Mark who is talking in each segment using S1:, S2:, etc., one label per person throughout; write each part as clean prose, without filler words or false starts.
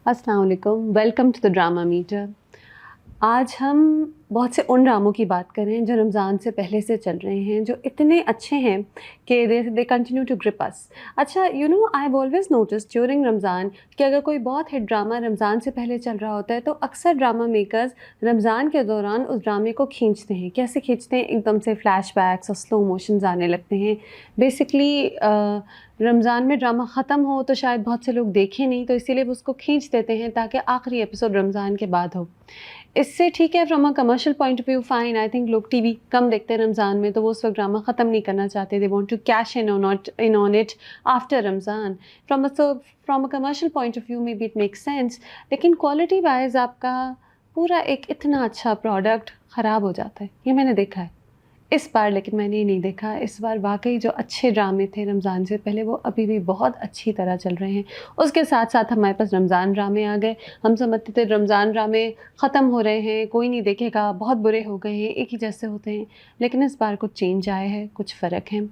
S1: अस्सलाम वालेकुम, welcome to the drama meter. आज हम बहुत से उन ड्रामों की बात कर रहे हैं जो रमज़ान से पहले से चल रहे हैं, जो इतने अच्छे हैं कि दे कंटिन्यू टू ग्रिप अस। अच्छा, I have always noticed during Ramzan कि अगर कोई बहुत हिट ड्रामा रमज़ान से पहले चल रहा होता है तो अक्सर ड्रामा मेकर्स रमज़ान के दौरान उस ड्रामे को खींचते हैं। कैसे खींचते हैं? एकदम से फ्लैशबैक्स और स्लो मोशंस आने लगते हैं। बेसिकली रमज़ान में ड्रामा ख़त्म हो तो शायद बहुत से लोग देखें नहीं, तो इसीलिए वो उसको खींच देते हैं ताकि आखिरी एपिसोड रमज़ान के बाद हो। इससे ठीक है, from a commercial point of view fine. I think लोग टीवी कम देखते हैं रमज़ान में, तो वो उस वक्त ड्रामा ख़त्म नहीं करना चाहते। They want to cash in on it after Ramzan. From a commercial point of view maybe it makes sense, लेकिन क्वालिटी वाइज आपका पूरा एक इतना अच्छा प्रोडक्ट ख़राब हो जाता है, ये मैंने देखा है इस बार। लेकिन मैंने ये नहीं देखा इस बार, वाक़ई जो अच्छे ड्रामे थे रमज़ान से पहले वो अभी भी बहुत अच्छी तरह चल रहे हैं। उसके साथ-साथ हमारे पास रमज़ान ड्रामे आ गए। हम समझते थे रमज़ान ड्रामे ख़त्म हो रहे हैं, कोई नहीं देखेगा, बहुत बुरे हो गए हैं, एक ही जैसे होते हैं। लेकिन इस बार कुछ चेंज आया है, कुछ फ़र्क है।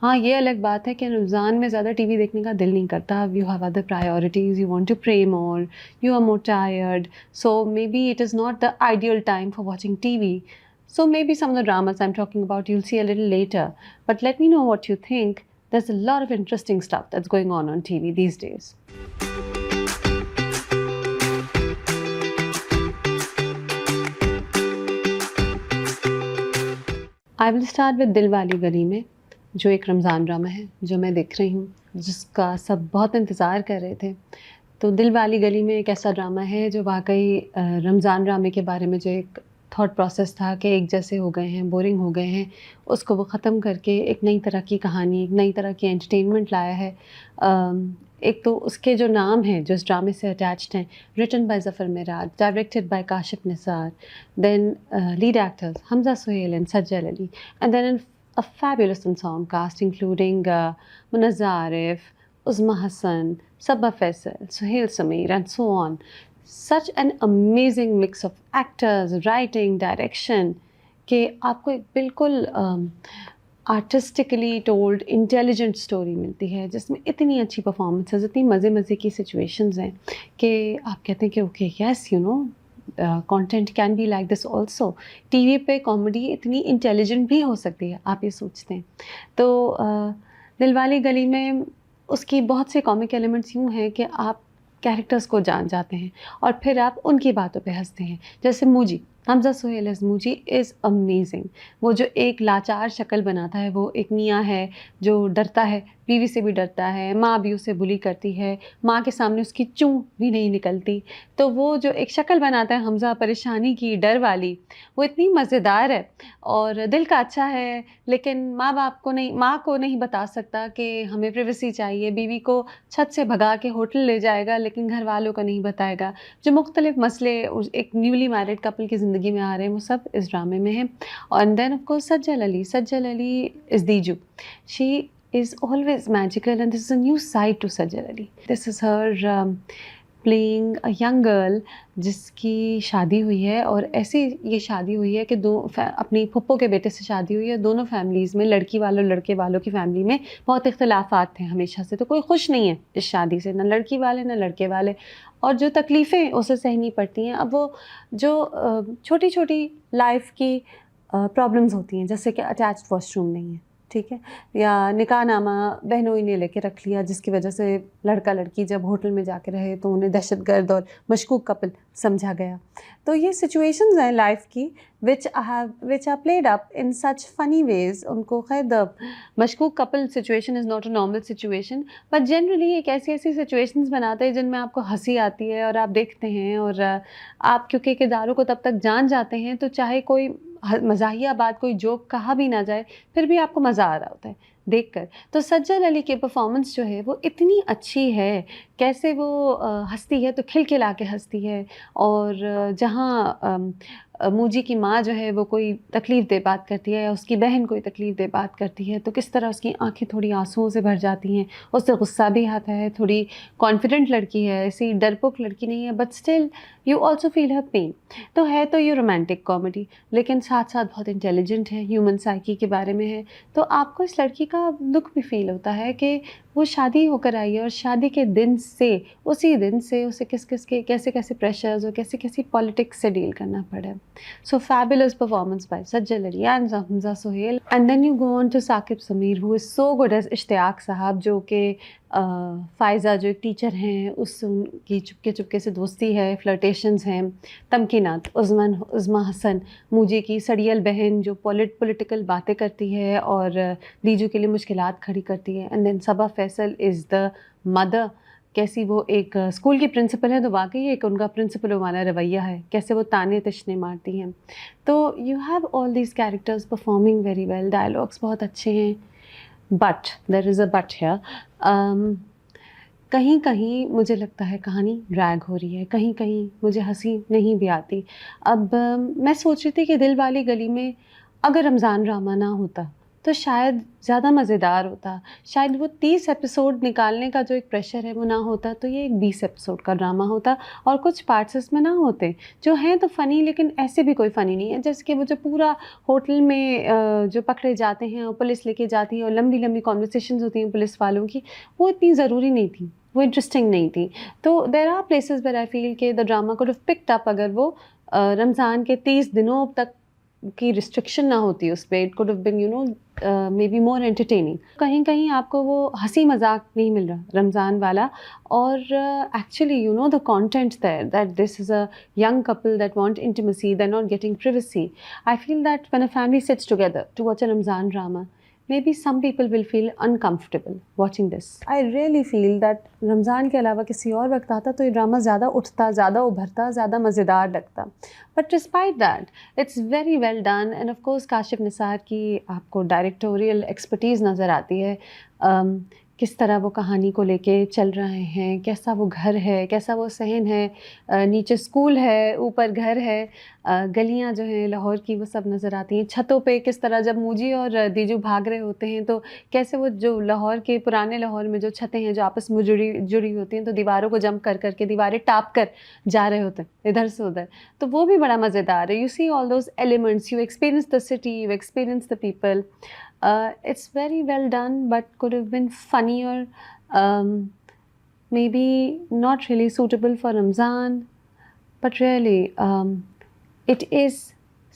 S1: हाँ, ये अलग बात है कि रमज़ान में ज़्यादा टीवी देखने का दिल नहीं करता। You have other priorities, you want to pray more, you are more tired, so maybe it is not the ideal time for watching TV. So maybe some of the dramas I'm talking about you'll see a little later. But let me know what you think. There's a lot of interesting stuff that's going on TV these days. I will start with दिल वाली गली में, जो एक Ramzan drama है जो मैं देख रही हूँ, जिसका सब बहुत इंतज़ार कर रहे थे। तो दिल वाली गली में एक ऐसा ड्रामा है जो वाक़ई रमज़ान ड्रामे के बारे में जो एक थॉट प्रोसेस था कि एक जैसे हो गए हैं, बोरिंग हो गए हैं, उसको वो ख़त्म करके एक नई तरह की कहानी, एक नई तरह की एंटरटेनमेंट लाया है। एक तो उसके जो नाम हैं जो इस ड्रामे से अटैच्ड हैं, written by Zafar Meraj, directed by Kashif Nisar, then lead actors Hamza Suhail and Sajal Ali, and then a fabulous ensemble cast including Munazza Arif, Uzma Hassan, Sabba Faisal, Suhail Sameer and so on. Such an amazing mix of actors, writing, direction कि आपको एक बिल्कुल artistically told intelligent story मिलती है जिसमें इतनी अच्छी performances, इतनी मज़े मज़े की सिचुएशंस हैं कि आप कहते हैं कि okay yes content can be like this also. TV पे कॉमेडी इतनी इंटेलिजेंट भी हो सकती है, आप ये सोचते हैं। तो दिलवाली गली में उसकी बहुत से कॉमिक एलिमेंट्स यूँ हैं कि आप कैरेक्टर्स को जान जाते हैं और फिर आप उनकी बातों पे हंसते हैं। जैसे Mooji, Hamza Sohail as Mooji is amazing. वो जो एक लाचार शक्ल बनाता है, वो एक मियाँ है जो डरता है, बीवी से भी डरता है, माँ भी उसे बुली करती है, माँ के सामने उसकी चूँ भी नहीं निकलती। तो वो जो एक शक्ल बनाता है हमज़ा परेशानी की, डर वाली, वो इतनी मज़ेदार है और दिल का अच्छा है। लेकिन माँ को नहीं बता सकता कि हमें प्राइवेसी चाहिए, बीवी को छत से भगा के होटल ले जाएगा लेकिन घर वालों को नहीं बताएगा। जो मुख्तलिफ मसले उस एक न्यूली मैरिड कपल की ज़िंदगी में आ रहे हैं, वो सब इस ड्रामे में हैं। And then of course Sajal Aly is Deeju. She is always magical and this is a new side to Sajjal Ali. This is her playing a young girl जिसकी शादी हुई है और ऐसी ये शादी हुई है कि अपनी फुप्पो के बेटे से शादी हुई है। दोनों फैमिलीज़ में लड़की वालों लड़के वालों की फैमिली में बहुत इख्तिलाफ़ात थे हमेशा से, तो कोई खुश नहीं है इस शादी से, ना लड़की वाले ना लड़के वाले, और जो तकलीफ़ें उसे सहनी पड़ती हैं। अब वो जो छोटी छोटी लाइफ की प्रॉब्लम्स होती हैं, जैसे कि अटैच्ड वॉशरूम नहीं है, ठीक है, या निकाहनामा बहनोई ने लेके रख लिया जिसकी वजह से लड़का लड़की जब होटल में जाके रहे तो उन्हें दहशतगर्द और मशकूक कपल समझा गया। तो ये सिचुएशंस हैं लाइफ की which are played up in such funny ways. उनको खैर द मशकूक couple situation is not a normal situation, but generally एक ऐसी ऐसी सिचुएशंस बनाते हैं जिनमें आपको हंसी आती है और आप देखते हैं, और आप क्योंकि किरदारों को तब तक जान जाते हैं तो चाहे कोई मज़ाहिया बात, कोई जोक कहा भी ना जाए, फिर भी आपको मज़ा आ रहा होता है देखकर। तो सज्जल अली की परफॉर्मेंस जो है वो इतनी अच्छी है, कैसे वो हंसती है तो खिलखिला के हंसती है, और जहाँ मूजी की माँ जो है वो कोई तकलीफ़ दे बात करती है या उसकी बहन कोई तकलीफ़ दे बात करती है, तो किस तरह उसकी आँखें थोड़ी आँसुओं से भर जाती हैं, उससे गुस्सा भी आता है, थोड़ी कॉन्फिडेंट लड़की है, ऐसी डरपोक लड़की नहीं है, but still you also feel her pain. तो है तो ये रोमांटिक कॉमेडी, लेकिन साथ-साथ बहुत इंटेलिजेंट है, ह्यूमन साइकी के बारे में है, तो आपको इस लड़की का दुःख भी फ़ील होता है कि वो शादी होकर आई है और शादी के दिन से, उसी दिन से उसे किस-किस के कैसे-कैसे प्रेशर्स और कैसी-कैसी पॉलिटिक्स से डील करना पड़ा है। So fabulous performance by Sajjal Ali and Hamza Sohail. And then you go on to Saqib Sameer, who is so good as Ishtiyaq साहब, जो कि फ़ायज़ा जो एक टीचर हैं उस उनकी चुपके-चुपके से दोस्ती है, फ्लर्टेशंस हैं, तमकीनात, उज़मा हसन, मूजी की सड़ियल बहन जो पॉलिटिकल बातें करती है और दीजू के लिए मुश्किलात खड़ी करती है। And then Saba Faisal is the mother, कैसी वो एक स्कूल की प्रिंसिपल है तो वाक़ई एक उनका प्रिंसिपल वाला रवैया है, कैसे वो ताने तशने मारती हैं। तो you have all these characters performing very well, dialogues बहुत अच्छे हैं, but there is a but here. कहीं-कहीं मुझे लगता है कहानी ड्रैग हो रही है, कहीं-कहीं मुझे हँसी नहीं भी आती। अब मैं सोच रही थी कि दिल वाली गली में अगर रमज़ान ड्रामा ना होता, तो शायद ज़्यादा मज़ेदार होता। शायद वो 30 एपिसोड निकालने का जो एक प्रेशर है वो ना होता, तो ये एक 20 एपिसोड का ड्रामा होता और कुछ पार्ट्स इसमें ना होते, जो हैं तो फ़नी, लेकिन ऐसे भी कोई फ़नी नहीं है। जैसे कि वो जो पूरा होटल में जो पकड़े जाते हैं और पुलिस लेके जाती है और लंबी-लंबी कन्वर्सेशंस होती हैं पुलिस वालों की, वो इतनी ज़रूरी नहीं थी, वो इंटरेस्टिंग नहीं थी। तो there are places where I feel कि the drama could have picked up अगर वो रमज़ान के 30 दिनों तक की रिस्ट्रिक्शन ना होती उस पे। It could have been maybe more entertaining. कहीं-कहीं आपको वो हँसी मज़ाक नहीं मिल रहा रमज़ान वाला, और actually the content there, that this is a young couple that want intimacy, they're not getting privacy. I feel that when a family sits together to watch a Ramzan drama, maybe some people will feel uncomfortable watching this. I really feel that Ramzan के अलावा किसी और वक्त आता तो ये drama ज़्यादा उठता, ज़्यादा उभरता, ज़्यादा मज़ेदार लगता। But despite that it's very well done, and of course Kashif Nisar की आपको डायरेक्टोरियल एक्सपर्टीज़ नज़र आती है। किस तरह वो कहानी को लेके चल रहे हैं, कैसा वो घर है, कैसा वो सहन है, नीचे स्कूल है, ऊपर घर है, गलियां जो हैं लाहौर की वो सब नज़र आती हैं। छतों पे किस तरह जब मूजी और दीजू भाग रहे होते हैं तो कैसे वो जो लाहौर के पुराने लाहौर में जो छतें हैं जो आपस में जुड़ी होती हैं, तो दीवारों को जंप कर करके दीवारें टाप कर जा रहे होते हैं इधर से उधर, तो वो भी बड़ा मज़ेदार है। You see all those elements, you experience the city, you experience the people. It's very well done, but could have been funnier. Um, Maybe not really suitable for Ramzan, but really, it is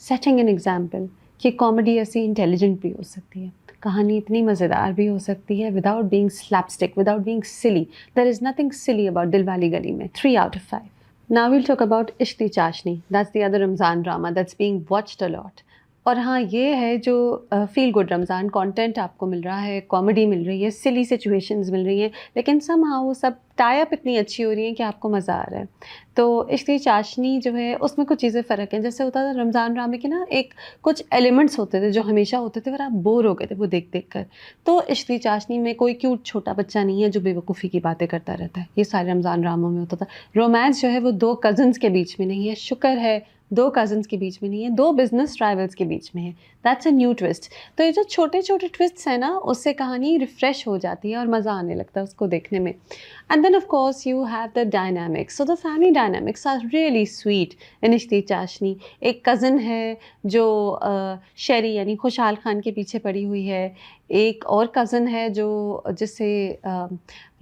S1: setting an example कि comedy ऐसी intelligent भी हो सकती है, कहानी इतनी मज़ेदार भी हो सकती है without being slapstick, without being silly. There is nothing silly about Dilwali Gali में. 3 out of 5. Now we'll talk about Ishq Di Chashni. That's the other Ramzan drama that's being watched a lot. और हाँ, ये है जो feel good Ramzan content आपको मिल रहा है, comedy मिल रही है, सिली सिचुएशंस मिल रही हैं, लेकिन समहाउ वो सब टाई अप इतनी अच्छी हो रही हैं कि आपको मज़ा आ रहा है। तो इश्क दी चाशनी जो है उसमें कुछ चीज़ें फ़र्क हैं। जैसे होता था रमज़ान ड्रामे के ना एक कुछ एलिमेंट्स होते थे जो हमेशा होते थे, फिर आप बोर हो गए थे वो देख कर। तो इश्क दी चाशनी में कोई क्यूट छोटा बच्चा नहीं है जो बेवकूफ़ी की बातें करता रहता है, ये सारे रमज़ान ड्रामों में होता था। रोमांस जो है वो 2 कज़न्स के बीच में नहीं है, शुक्र है 2 कज़न्स के बीच में नहीं है, 2 बिज़नेस राइवल्स के बीच में है। That's a new twist. तो ये जो छोटे-छोटे ट्विस्ट्स हैं ना, उससे कहानी रिफ़्रेश हो जाती है और मज़ा आने लगता है उसको देखने में। And then of course you have the dynamics. So the family dynamics are really sweet in इश्क-दी चाशनी. एक कज़न है जो शेरी यानी खुशहाल खान के पीछे पड़ी हुई है। एक और कज़न है जो जिससे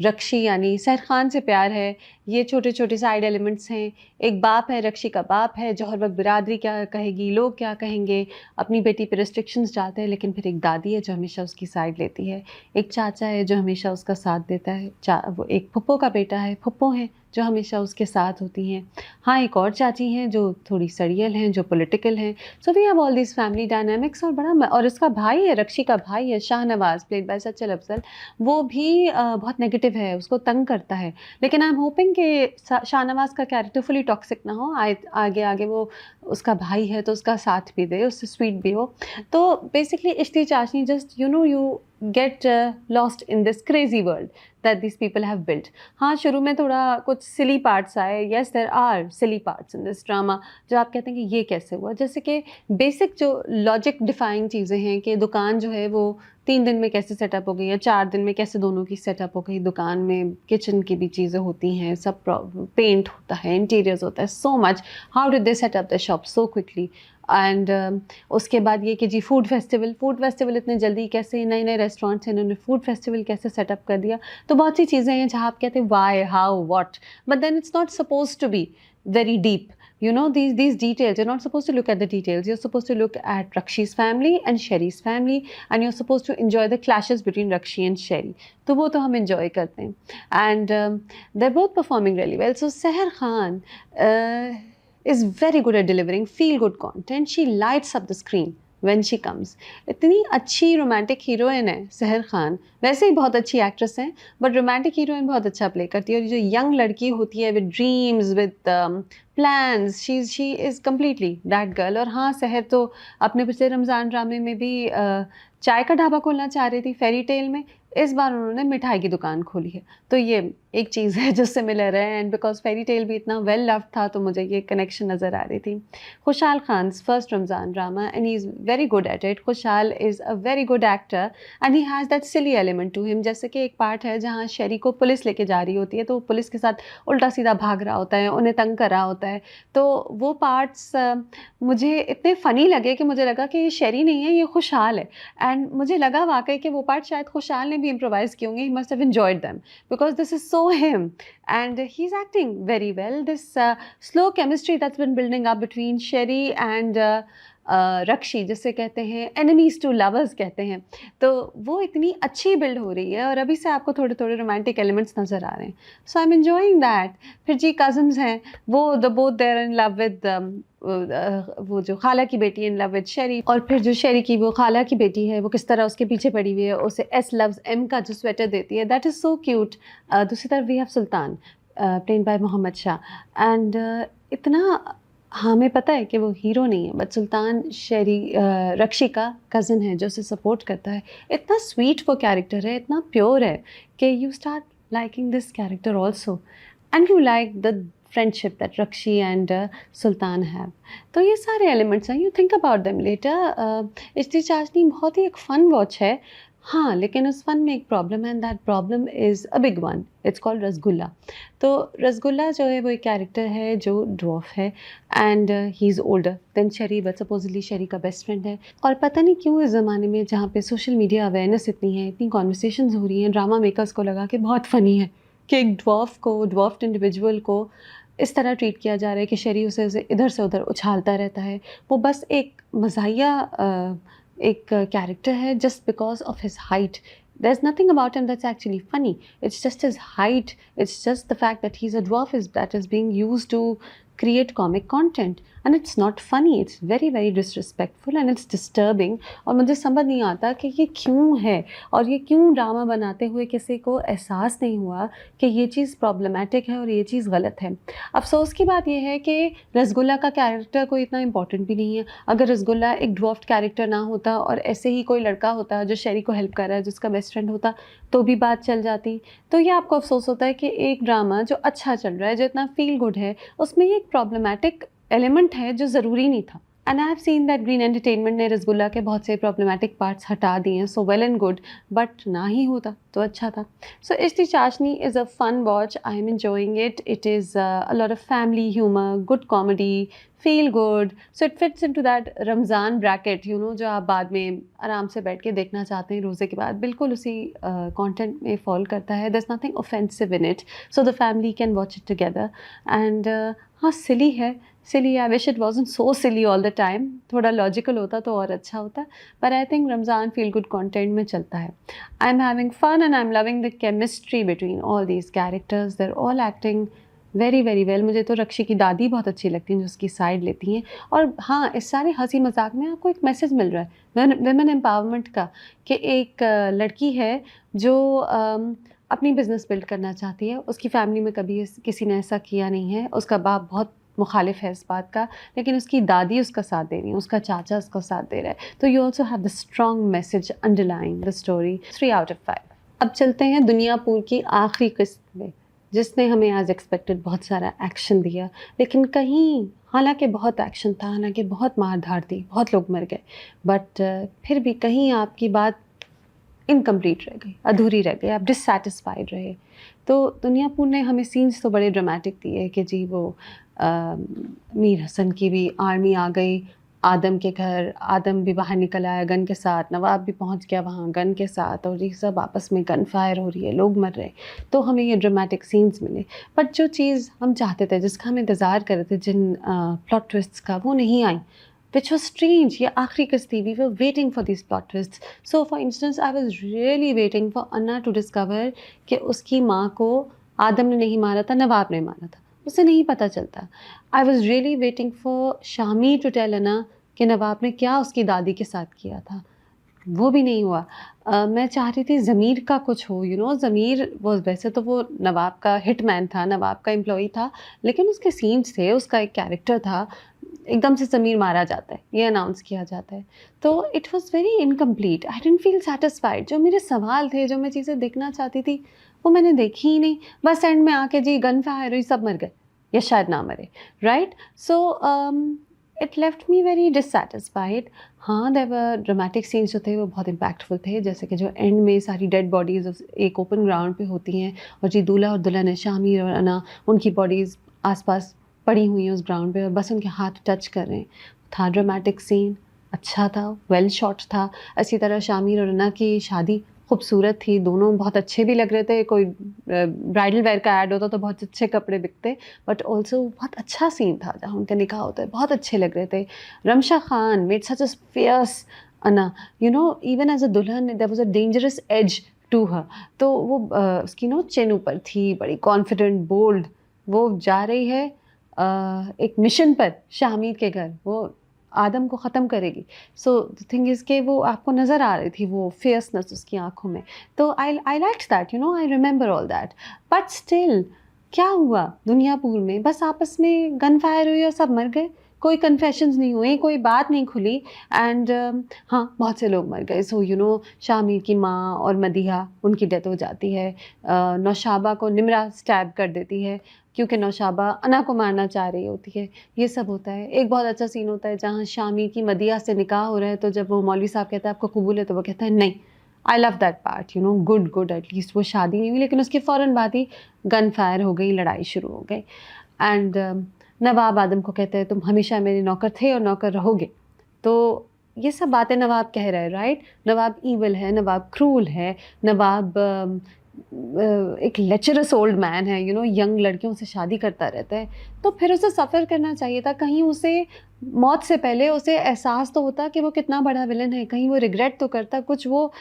S1: रक्षी यानी सहर खान से प्यार है। ये छोटे-छोटे साइड एलिमेंट्स हैं। एक बाप है, रक्षी का बाप है, जो हर वक्त बिरादरी क्या कहेगी, लोग क्या कहेंगे, अपनी बेटी पे रिस्ट्रिक्शंस डालते हैं, लेकिन फिर एक दादी है जो हमेशा उसकी साइड लेती है। एक चाचा है जो हमेशा उसका साथ देता है, वो एक फुप्पो का बेटा है, फुप्पो हैं जो हमेशा उसके साथ होती हैं। हाँ, एक और चाची हैं जो थोड़ी सड़ियल हैं, जो पॉलिटिकल हैं। So we have all this family dynamics और और उसका भाई है, रक्षी का भाई है शाहनवाज़ प्लेड बाय सच्चल अफज़ल, वो भी बहुत नेगेटिव है, उसको तंग करता है। लेकिन आई एम होपिंग कि शाहनवाज़ का कैरेक्टर फुली टॉक्सिक ना हो, आगे वो उसका भाई है तो उसका साथ भी दे, उससे स्वीट भी हो। तो बेसिकली इश्क दी चाशनी just get lost in this crazy world that these people have built. हाँ, शुरू में थोड़ा कुछ silly parts आए. Yes, there are silly parts in this drama जो आप कहते हैं कि ये कैसे हुआ. जैसे कि basic जो logic defying चीज़ें हैं कि दुकान जो है वो 3 दिन में कैसे सेटअप हो गई या 4 दिन में कैसे दोनों की सेटअप हो गई. दुकान में किचन की भी चीज़ें होती हैं, सब पेंट होता है, इंटीरियर्स होता है, so much. How did they set up the shop so quickly? And उसके बाद ये कि जी फूड फेस्टिवल इतने जल्दी कैसे, नए नए रेस्टोरेंट्स हैं, इन्होंने फूड फेस्टिवल कैसे सेटअप कर दिया. तो बहुत सी चीज़ें हैं जहाँ आप कहते हैं why, how, what, but then it's not suppose to be very deep. You know, these details, you're not supposed to look at the details. You're supposed to look at Rakshi's family and Sherry's family, and you're supposed to enjoy the clashes between Rakshi and Sherry. तो वो तो हम enjoy करते हैं. And they're both performing really well. So Seher Khan is very good at delivering feel-good content. She lights up the screen when she comes. इतनी अच्छी romantic heroine है सहर खान. वैसे ही बहुत अच्छी एक्ट्रेस हैं, बट रोमांटिक हीरोइन बहुत अच्छा प्ले करती है. और जो यंग लड़की होती है with dreams, with plans, she is completely that girl. और हाँ, सहर तो अपने पिछले रमज़ान ड्रामे में भी चाय का ढाबा खोलना चाह रही थी फेरी टेल में. इस बार उन्होंने मिठाई की दुकान खोली है. तो ये एक चीज़ है जो सिमिलर है. एंड बिकॉज फेरी टेल भी इतना वेल लव्ड था तो मुझे ये कनेक्शन नज़र आ रही थी. Khushhal Khan's first Ramzan drama and he is very good at it. Khushhal is a very good actor and he has that silly element to him. जैसे कि एक पार्ट है जहाँ शेरी को पुलिस लेके जा रही होती है, तो पुलिस के साथ उल्टा सीधा भाग रहा होता है, उन्हें तंग कर रहा होता है. तो वो पार्ट्स मुझे इतने फ़नी लगे कि मुझे लगा कि ये शेरी नहीं है, ये खुशहाल है. एंड मुझे लगा वाकई कि वो पार्ट शायद खुशहाल ने भी इम्प्रोवाइज़ किए होंगे. He must have enjoyed them because this is so him and he's acting very well. This slow chemistry that's been building up between Sherry and रक्षी, जिसे कहते हैं enemies to lovers कहते हैं, तो वो इतनी अच्छी बिल्ड हो रही है. और अभी से आपको थोड़े थोड़े रोमांटिक एलिमेंट्स नज़र आ रहे हैं. So I am enjoying that. फिर जी कज़न्स हैं, वो the both they're in love with वो जो खाला की बेटी इन लव विद शेरी. और फिर जो शेरी की वो खाला की बेटी है वो किस तरह उसके पीछे पड़ी हुई है, उसे एस लव्स एम का जो स्वेटर देती है, दैट इज़ सो क्यूट. दूसरी तरफ we have Sultan played by Mohammad Shah. And इतना हमें पता है कि वो हीरो नहीं है, बट सुल्तान शेरी रक्षी का कज़न है जो उसे सपोर्ट करता है. इतना स्वीट वो कैरेक्टर है, इतना प्योर है कि you start liking this character also and you like the friendship that Rakshi and Sultan have. तो ये सारे एलिमेंट्स हैं. You think about them later. इश्ती चाशनी बहुत ही एक फ़न वॉच है. हाँ, लेकिन उस फन में एक प्रॉब्लम है and that problem is a big one. It's called rasgulla. तो रसगुल्ला जो है वो एक कैरेक्टर है जो ड्वार्फ है and he is older than Sheri, but supposedly शेरी का बेस्ट फ्रेंड है. और पता नहीं क्यों इस ज़माने में जहाँ पे सोशल मीडिया अवेयरनेस इतनी है, इतनी कॉन्वर्सेशंस हो रही हैं, ड्रामा मेकर्स को लगा कि बहुत फ़नी है कि एक ड्वार्फ्ड इंडिविजुअल को इस तरह ट्रीट किया जा रहा है कि शेरी उसे इधर से उधर उछालता रहता है. वो बस एक मज़ाहिया एक कैरेक्टर है just because of his height. There's nothing about him that's actually funny. It's just his height. It's just the fact that he's a dwarf that is being used to create comic content. And it's not funny. It's very, very disrespectful and it's disturbing. और मुझे समझ नहीं आता कि ये क्यों है और ये क्यों ड्रामा बनाते हुए किसी को एहसास नहीं हुआ कि ये चीज़ प्रॉब्लमेटिक है और ये चीज़ गलत है. अफसोस की बात यह है कि रसगुल्ला का कैरेक्टर कोई इतना इंपॉर्टेंट भी नहीं है. अगर रसगुल्ला एक ड्वार्फ्ड कैरेक्टर ना होता और ऐसे ही कोई लड़का होता जो शेरी को हेल्प कर रहा है, जिसका बेस्ट फ्रेंड होता, तो भी बात चल जाती. तो ये आपको अफसोस होता है कि एक ड्रामा जो अच्छा चल रहा है, जो इतना फील गुड है, उसमें ये एक प्रॉब्लमेटिक एलिमेंट है जो ज़रूरी नहीं था. And I have seen that green entertainment ने रसगुल्ला के बहुत से प्रॉब्लमेटिक पार्ट्स हटा दिए हैं. So well and good, but ना ही होता तो अच्छा था. So Ishti Chashni is a fun watch. I am enjoying it. It is a lot of family humour, good comedy, feel good. So it fits into that Ramzan bracket, you know, जो आप बाद में आराम से बैठ के देखना चाहते हैं रोज़े के बाद. बिल्कुल उसी कंटेंट में फॉल करता है. There is nothing offensive in it, so the family can watch it together. And हाँ, सिली है. Silly, I wish it wasn't so silly all the time. थोड़ा लॉजिकल होता तो और अच्छा होता. पर I think Ramzan feel good content में चलता है. I am having fun and I am loving the chemistry between all these characters. They are all acting very very well. मुझे तो रक्षी की दादी बहुत अच्छी लगती हैं जो उसकी साइड लेती हैं. और हाँ, इस सारे हंसी मजाक में आपको एक मैसेज मिल रहा है वेमेन एम्पावरमेंट का, कि एक लड़की है जो अपनी बिज़नेस बिल्ड करना चाहती है. उसकी फैमिली में कभी किसी ने ऐसा किया नहीं है. उसका बाप बहुत मुखालिफ है इस बात का, लेकिन उसकी दादी उसका साथ दे रही है, उसका चाचा उसका साथ दे रहा है, तो you also have the strong message underlying the story. 3 out of 5। अब चलते हैं दुनियापुर की आखिरी किस्त में, जिसने हमें एज एक्सपेक्टेड बहुत सारा एक्शन दिया, लेकिन कहीं हालांकि बहुत एक्शन था, हालांकि बहुत मार धाड़ थी, बहुत लोग मर गए, बट फिर भी कहीं आपकी बात इनकम्प्लीट रह गई, अधूरी रह गई, आप डिससेटिस्फाइड रहे। तो दुनियापुर ने हमें सीन्स तो बड़े ड्रामेटिक दिए कि जी वो मीर हसन की भी आर्मी आ गई आदम के घर, आदम भी बाहर निकल आया गन के साथ, नवाब भी पहुंच गया वहाँ गन के साथ, और ये सब आपस में गन फायर हो रही है, लोग मर रहे, तो हमें ये ड्रामेटिक सीन्स मिले। बट जो चीज़ हम चाहते थे, जिसका हम इंतज़ार कर रहे थे, जिन प्लॉट ट्विस्ट्स का, वो नहीं आई, which was strange. ये आखिरी किस्त थी, we were waiting for these plot twists. So for instance, I was really waiting for Anna to discover कि उसकी माँ को आदम ने नहीं मारा था, नवाब ने मारा था, उसे नहीं पता चलता। I was really waiting for Shami to tell Anna कि नवाब ने क्या उसकी दादी के साथ किया था, वो भी नहीं हुआ। मैं चाह रही थी ज़मीर का कुछ हो, ज़मीर वो वैसे तो वो नवाब का हिटमैन था, नवाब का एम्प्लॉई था, लेकिन उसके सीन्स थे, उसका एक कैरेक्टर था, एकदम से ज़मीर मारा जाता है, ये अनाउंस किया जाता है, तो it was very incomplete. I didn't feel satisfied. जो मेरे सवाल थे, जो मैं चीज़ें देखना चाहती थी, वो मैंने देखी ही नहीं। बस एंड में आके जी गन फायर हुई, सब मर गए, या शायद ना मरे, right? So it left me very dissatisfied. हाँ, देयर वर ड्रामेटिक सीन्स जो थे वो बहुत इम्पैक्टफुल थे, जैसे कि जो एंड में सारी डेड बॉडीज़ एक ओपन ग्राउंड पे होती हैं, और जी दूल्हा और दुल्हन है, शामिर और अना, उनकी बॉडीज़ आसपास पड़ी हुई हैं उस ग्राउंड पे, और बस उनके हाथ टच कर रहे हैं, था ड्रामेटिक सीन, अच्छा था, वेल शॉट था। इसी तरह शामिर और अना की शादी खूबसूरत थी, दोनों बहुत अच्छे भी लग रहे थे, कोई ब्राइडल वेयर का ऐड होता तो बहुत अच्छे कपड़े बिकते, बट ऑल्सो बहुत अच्छा सीन था जहाँ उनका निकाह होता है, बहुत अच्छे लग रहे थे। Ramsha Khan made such a fierce Ana, even as a दुल्हन there was a dangerous edge to her, तो वो उसकी चिन ऊपर थी, बड़ी कॉन्फिडेंट, बोल्ड, वो जा रही है एक मिशन पर शामिर के घर, वो आदम को ख़त्म करेगी। सो द थिंग इज़ कि वो आपको नज़र आ रही थी, वो फियर्सनेस उसकी आँखों में, तो I liked that, I remember all that. But still क्या हुआ दुनियापुर में? बस आपस में गन फायर हुई और सब मर गए, कोई कन्फेशंस नहीं हुए, कोई बात नहीं खुली, एंड हाँ, बहुत से लोग मर गए। सो शामिर की माँ और मदीहा, उनकी डेथ हो जाती है। नौशाबा को निमरा स्टैब कर देती है, क्योंकि नौशाबा अना को मारना चाह रही होती है। ये सब होता है। एक बहुत अच्छा सीन होता है जहाँ शामिर की मदीहा से निकाह हो रहा है, तो जब वो मौलवी साहब कहता है आपको कबूल है, तो वो कहता है नहीं। I love that part, good, at least वो शादी नहीं हुई, लेकिन उसके फ़ौरन बाद ही गन फायर हो गई, लड़ाई शुरू हो गई। एंड नवाब आदम को कहते हैं तुम हमेशा मेरे नौकर थे और नौकर रहोगे। तो ये सब बातें नवाब कह रहा है, राइट? नवाब ईविल है, नवाब क्रूल है, नवाब एक लेचरस ओल्ड मैन है, यंग लड़कियों से शादी करता रहता है, तो फिर उसे सफ़र करना चाहिए था। कहीं उसे मौत से पहले उसे एहसास तो होता कि वो कितना बड़ा विलन है, कहीं वो रिग्रेट तो करता, कुछ वो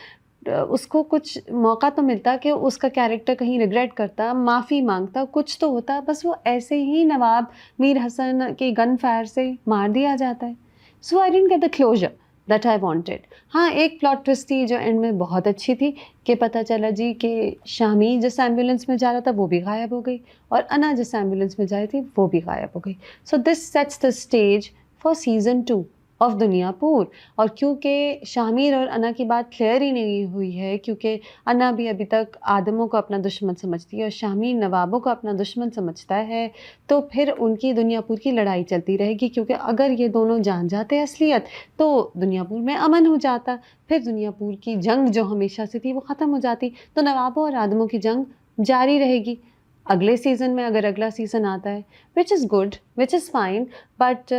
S1: उसको कुछ मौका तो मिलता कि उसका कैरेक्टर कहीं रिग्रेट करता, माफ़ी मांगता, कुछ तो होता। बस वो ऐसे ही नवाब मीर हसन के गन फायर से मार दिया जाता है। So I didn't get the closure that I wanted. हाँ, एक प्लॉट ट्विस्ट थी जो एंड में बहुत अच्छी थी, कि पता चला जी कि शामी जिस एम्बुलेंस में जा रहा था वो भी गायब हो गई, और अना जिस एम्बुलेंस में जा रही थी वो भी गायब हो गई। So this sets the stage for season 2 of Duniyapur. और क्योंकि शामिर और अना की बात क्लियर ही नहीं हुई है, क्योंकि अना भी अभी तक आदमों को अपना दुश्मन समझती है और शामिर नवाबों को अपना दुश्मन समझता है, तो फिर उनकी दुनियापुर की लड़ाई चलती रहेगी, क्योंकि अगर ये दोनों जान जाते असलियत तो दुनियापुर में अमन हो जाता, फिर दुनियापुर की जंग जो हमेशा से थी वो ख़त्म हो जाती, तो नवाबों और आदमों की जंग जारी रहेगी अगले सीज़न में, अगर अगला सीज़न आता है, which is good, which is fine. But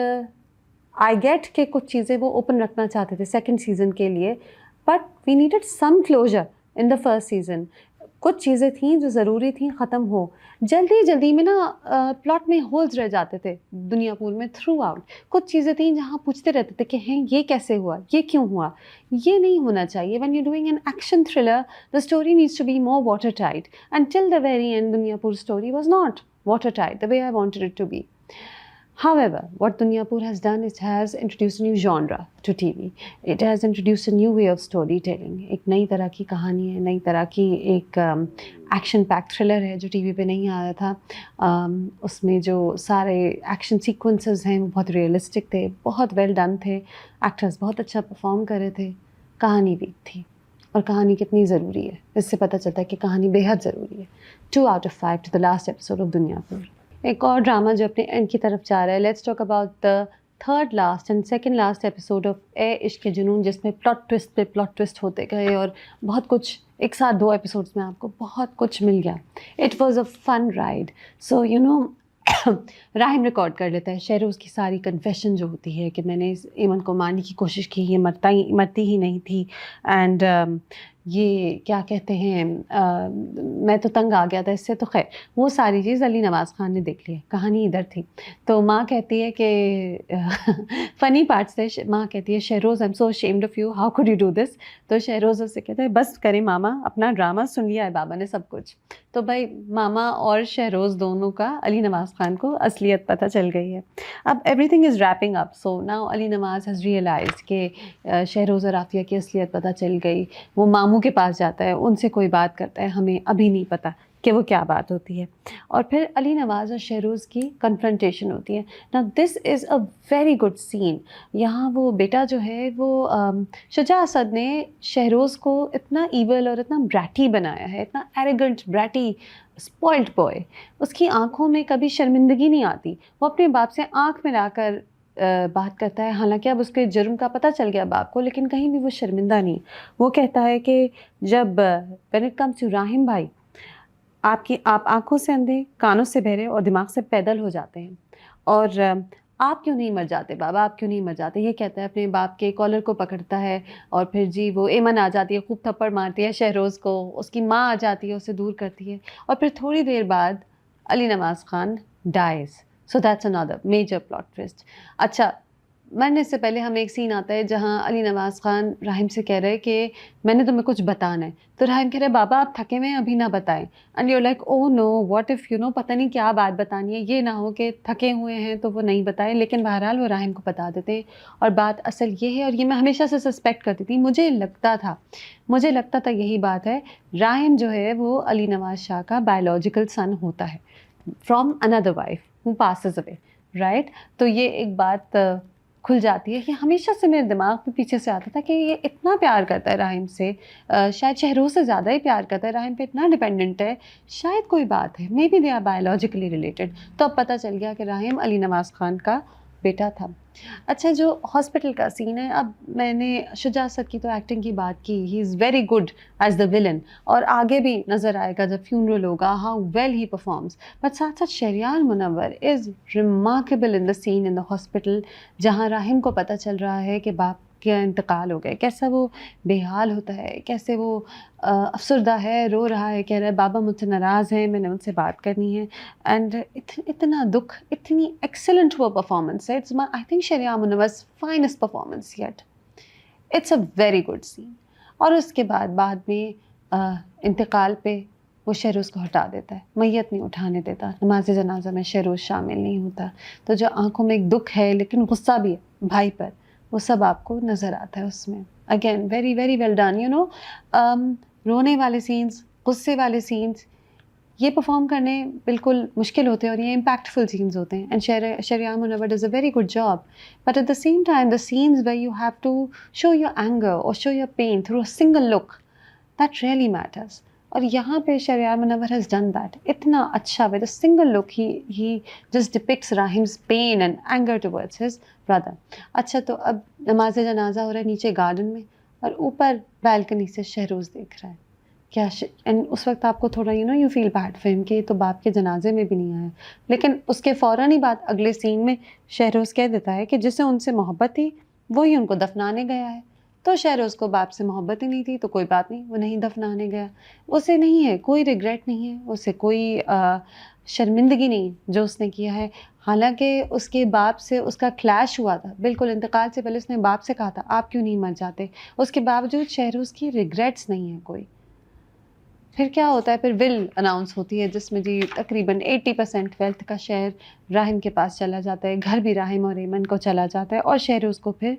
S1: I get के कुछ चीज़ें वो ओपन रखना चाहते थे सेकंड सीज़न के लिए, but we needed some closure in the first season. कुछ चीज़ें थीं जो ज़रूरी थीं ख़त्म हो। जल्दी में ना प्लॉट में होल्स रह जाते थे दुनियापुर में थ्रू आउट। कुछ चीज़ें थीं जहाँ पूछते रहते थे कि हैं ये कैसे हुआ, ये क्यों हुआ। ये नहीं होना चाहिए। When you doing an action thriller, the story needs to be more water tight, and till the very end Dunyapur story was not water tight the way I wanted it to be. However, what Dunyapur has done, it has introduced a new genre to TV. It has introduced a new way of storytelling. एक नई तरह की कहानी है, नई तरह की एक एक्शन पैक थ्रिलर है जो टीवी पे नहीं आया था. उसमें जो सारे एक्शन सीक्वेंसेस हैं वो बहुत रियलिस्टिक थे, बहुत वेल डन थे, एक्टर्स बहुत अच्छा परफॉर्म कर रहे थे, कहानी वीक थी. और कहानी कितनी ज़रूरी है इससे पता चलता है कि कहानी बेहद ज़रूरी है. 2 out of 5 to the last episode of Duniyapur. एक और ड्रामा जो अपने एंड की तरफ जा रहा है. Let's talk about the third last and second last episode of Aye Ishq ke Junoon, जिसमें प्लॉट ट्विस्ट पे प्लॉट ट्विस्ट होते गए और बहुत कुछ एक साथ 2 एपिसोड्स में आपको बहुत कुछ मिल गया. It was a fun ride. So you know Rahim record कर लेता है शहरोज़ की सारी कन्फेशन जो होती है कि मैंने इस ईमन को मारने की कोशिश की, ये मरती ही नहीं थी. एंड ये क्या कहते हैं, मैं तो तंग आ गया था इससे. तो खैर वो सारी चीज़ अली नवाज़ ख़ान ने देख ली है, कहानी इधर थी. तो माँ कहती है कि फ़नी पार्ट से माँ कहती है, Shahroz I am so ashamed of you, how could you do this. तो शहरोज़ उससे कहता है, बस करें मामा, अपना ड्रामा सुन लिया है बाबा ने सब कुछ. तो भाई मामा और शहरोज़ दोनों का अली नवाज़ ख़ान को असलियत पता चल गई है. अब everything is wrapping up. So now Ali Nawaz has realised कि शहरोज़ और आफ़िया की असलियत पता चल गई. वो मामू के पास जाता है, उनसे कोई बात करता है, हमें अभी नहीं पता कि वो क्या बात होती है. और फिर अली नवाज़ और शहरोज़ की कन्फ्रंटेशन होती है. Now this is a very good scene. यहाँ वो बेटा जो है वो शुजा असद ने शहरोज़ को इतना ईवल और इतना ब्रैटी बनाया है, इतना एरोगेंट ब्रैटी स्पॉइल्ड बॉय. उसकी आंखों में कभी शर्मिंदगी नहीं आती. वो अपने बाप से आंख मिलाकर बात करता है. हालांकि अब उसके जुर्म का पता चल गया बाप को, लेकिन कहीं भी वो शर्मिंदा नहीं. वो कहता है कि जब when it comes to Rahim भाई, आप आंखों से अंधे, कानों से बहरे और दिमाग से पैदल हो जाते हैं. और आप क्यों नहीं मर जाते बाबा, आप क्यों नहीं मर जाते. ये कहता है, अपने बाप के कॉलर को पकड़ता है. और फिर जी वो एमन आ जाती है, खूब थप्पड़ मारती है शहरोज़ को. उसकी माँ आ जाती है, उसे दूर करती है. और फिर थोड़ी देर बाद Ali Nawaz Khan dies. So that's another major plot twist. अच्छा, मरने से पहले हमें एक सीन आता है जहाँ अली नवाज़ ख़ान राहिम से कह रहे हैं कि मैंने तुम्हें कुछ बताना है. तो राहिम कह रहे हैं, बाबा आप थके हुए हैं, अभी ना बताएं. And you like, oh no, what if you know, पता नहीं क्या बात बतानी है. ये ना हो कि थके हुए हैं तो वो नहीं बताएं. लेकिन बहरहाल वो राहिम को बता देते हैं. और बात असल ये है, और ये मैं हमेशा से सस्पेक्ट करती थी, मुझे लगता था यही बात है. राहिम जो है वो अली नवाज़ शाह का बायोलॉजिकल सन होता है from another wife who passes away, right. तो ये एक बात खुल जाती है. ये हमेशा से मेरे दिमाग में पीछे से आता था कि ये इतना प्यार करता है राहिम से, शायद शहरों से ज़्यादा ही प्यार करता है, राहिम पे इतना डिपेंडेंट है, शायद कोई बात है, maybe they are biologically related. तो अब पता चल गया कि राहिम अली नवाज़ ख़ान का बेटा था. अच्छा, जो हॉस्पिटल का सीन है, अब मैंने शुजा असद की तो एक्टिंग की बात की, he is very good as the villain. और आगे भी नज़र आएगा जब फ्यूनरल होगा how well he performs. But साथ साथ Shahryar Munawar is remarkable in the scene in the hospital, जहाँ राहिम को पता चल रहा है कि बाप का इंतकाल हो गया. कैसा वो बेहाल होता है, कैसे वो अफसरदा है, रो रहा है, कह रहा है बाबा मुझसे नाराज़ हैं, मैंने उनसे बात करनी है. एंड इतना दुख, इतनी एक्सेलेंट वो परफॉर्मेंस है. It's I think Sheheryar Munawar's finest performance yet. It's a very good scene. और उसके बाद में इंतकाल पे वो शहरोज़ को हटा देता है, मैयत नहीं उठाने देता, नमाज जनाजा में शहरोज़ शामिल नहीं होता. तो जो आंखों में एक दुख है लेकिन गुस्सा भी है भाई पर, वो सब आपको नज़र आता है उसमें. Again very very well done. You know, रोने वाले सीन्स, गुस्से वाले सीन्स, ये परफॉर्म करने बिल्कुल मुश्किल होते हैं और ये इम्पैक्टफुल सीन्स होते हैं. And Sheheryar Munawar does a very good job. But at the same time the scenes where you have to show your anger और show your pain through a single look, that really matters. और यहाँ पे Sheheryar Munawar has done that इतना अच्छा. With a single look he just depicts Rahim's pain and anger towards his brother. अच्छा, तो अब नमाज जनाजा हो रहा है नीचे गार्डन में, और ऊपर बैल्कनी से शहरोज़ देख रहा है. क्या एंड उस वक्त आपको थोड़ा you feel bad for him कि तो बाप के जनाजे में भी नहीं आया. लेकिन उसके फ़ौरन ही बाद अगले सीन में शहरोज़ कह देता है कि जिसे उनसे मोहब्बत थी वो ही उनको दफनाने गया है. तो शहरोज़ को बाप से मोहब्बत ही नहीं थी तो कोई बात नहीं, वो नहीं दफनाने गया. उसे नहीं है कोई रिग्रेट, नहीं है उसे कोई शर्मिंदगी नहीं जो उसने किया है. हालांकि उसके बाप से उसका क्लैश हुआ था, बिल्कुल इंतकाल से पहले उसने बाप से कहा था आप क्यों नहीं मर जाते. उसके बावजूद शहरोज़ की रिग्रेट्स नहीं है कोई. फिर क्या होता है, फिर विल अनाउंस होती है जिसमें जी तकरीबन 80% वेल्थ का शेयर राहिम के पास चला जाता है, घर भी राहिम और एमन को चला जाता है और शहरोज़ को फिर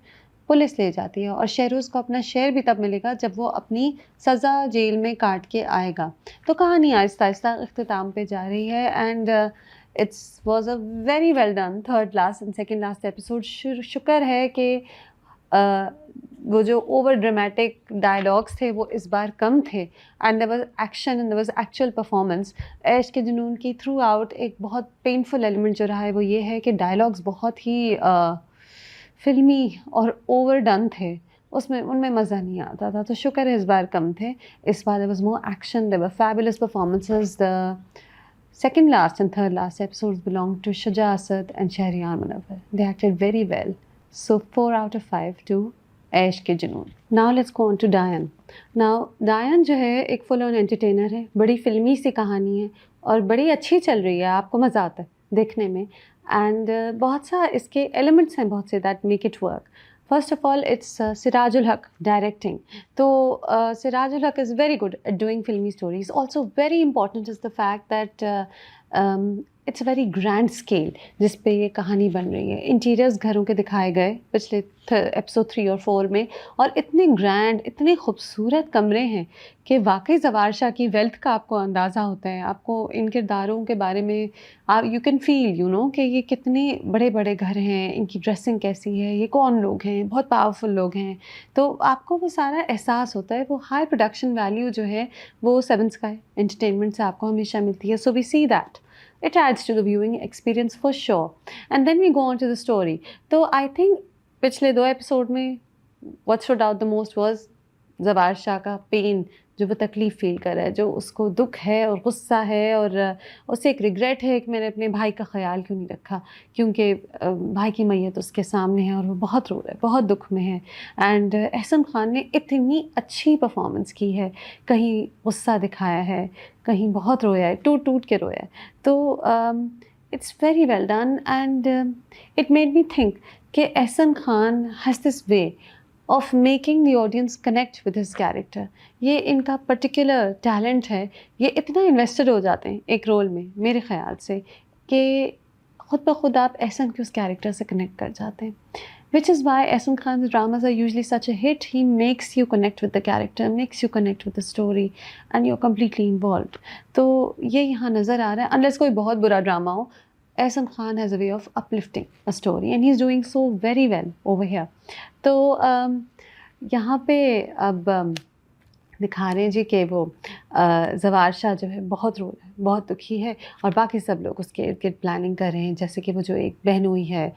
S1: पुलिस ले जाती है और शहरोज़ को अपना शेयर भी तब मिलेगा जब वो अपनी सज़ा जेल में काट के आएगा। तो कहानी आहिस्ता-आहिस्ता इख्तिताम पे जा रही है and it's was a very well done third last and second last episode. शुक्र है कि अ, वो जो ओवर ड्रामेटिक डायलॉग्स थे वो इस बार कम थे and there was action and there was actual performance. ऐश के जुनून की थ्रू आउट एक बहुत पेनफुल एलिमेंट जो रहा है वो ये है कि डायलॉग्स बहुत ही फ़िल्मी और ओवरडन थे। उसमें उनमें मज़ा नहीं आता था, तो शुक्र है इस बार कम थे। इस बार there was more action, there were fabulous performances. The second last and third last episodes belong to Shuja Asad and Shahriyan Munawwar. They acted very well. So 4 out of 5 to ऐश के जुनून। Now let's go on to Dayan. Now Dayan जो है एक full on entertainer है, बड़ी फिल्मी सी कहानी है और बड़ी अच्छी चल रही है, आपको मज़ा आता है देखने में एंड बहुत सा इसके एलिमेंट्स हैं बहुत say that make it work. First of all, it's Sirajul Haq directing. So Sirajul Haq is very good at doing filmy stories. Also very important is the fact that it's a very grand scale जिस पे ये कहानी बन रही है। Interiors घरों के दिखाए गए पिछले एपिसोड 3 और 4 में और इतने ग्रैंड, इतने खूबसूरत कमरे हैं कि वाकई ज़वार शाह की वेल्थ का आपको अंदाज़ा होता है। आपको इन किरदारों के बारे में आप you can feel you know कि ये कितने बड़े बड़े घर हैं, इनकी ड्रेसिंग कैसी है, ये कौन लोग हैं, बहुत पावरफुल लोग हैं। तो आपको वो सारा एहसास होता है। वो हाई प्रोडक्शन वैल्यू जो है वो सेवन स्काई एंटरटेनमेंट से आपको हमेशा मिलती है। So we see that it adds to the viewing experience for sure. And then we go on to the story. तो I think पिछले 2 एपिसोड में what stood out the most was ज़वार Shah का pen, जो वो तकलीफ़ फ़ील कर रहा है, जो उसको दुख है और गुस्सा है और उसे एक रिग्रेट है कि मैंने अपने भाई का ख़्याल क्यों नहीं रखा, क्योंकि भाई की मैयत उसके सामने है और वो बहुत रो रहा है, बहुत दुख में है। एंड एहसन खान ने इतनी अच्छी परफॉर्मेंस की है, कहीं गुस्सा दिखाया है, कहीं बहुत रोया है, टूट टूट के रोया है। तो it's very well done and it made me think कि Ehsan Khan has this way of making the audience connect with his character. ये इनका पर्टिकुलर टैलेंट है। ये इतना इन्वेस्टेड हो जाते हैं एक रोल में मेरे ख़्याल से कि ख़ुद ब खुद आप एहसन के उस कैरेक्टर से कनेक्ट कर जाते हैं। Which is why Ehsan Khan's dramas are usually such a hit. He makes you connect with the character, makes you connect with the story, and you're completely involved. तो ये यहाँ नज़र आ रहा है, unless कोई बहुत बुरा ड्रामा हो, Ehsan Khan has a way of uplifting a story, and he's doing so very well over here. तो यहाँ पे अब दिखा रहे हैं जी कि वो ज़वार शाह जो है बहुत रो रहा है, बहुत दुखी है और बाकी सब लोग उसके इर्द-गिर्द प्लानिंग कर रहे हैं। जैसे कि वो जो एक बहनोई है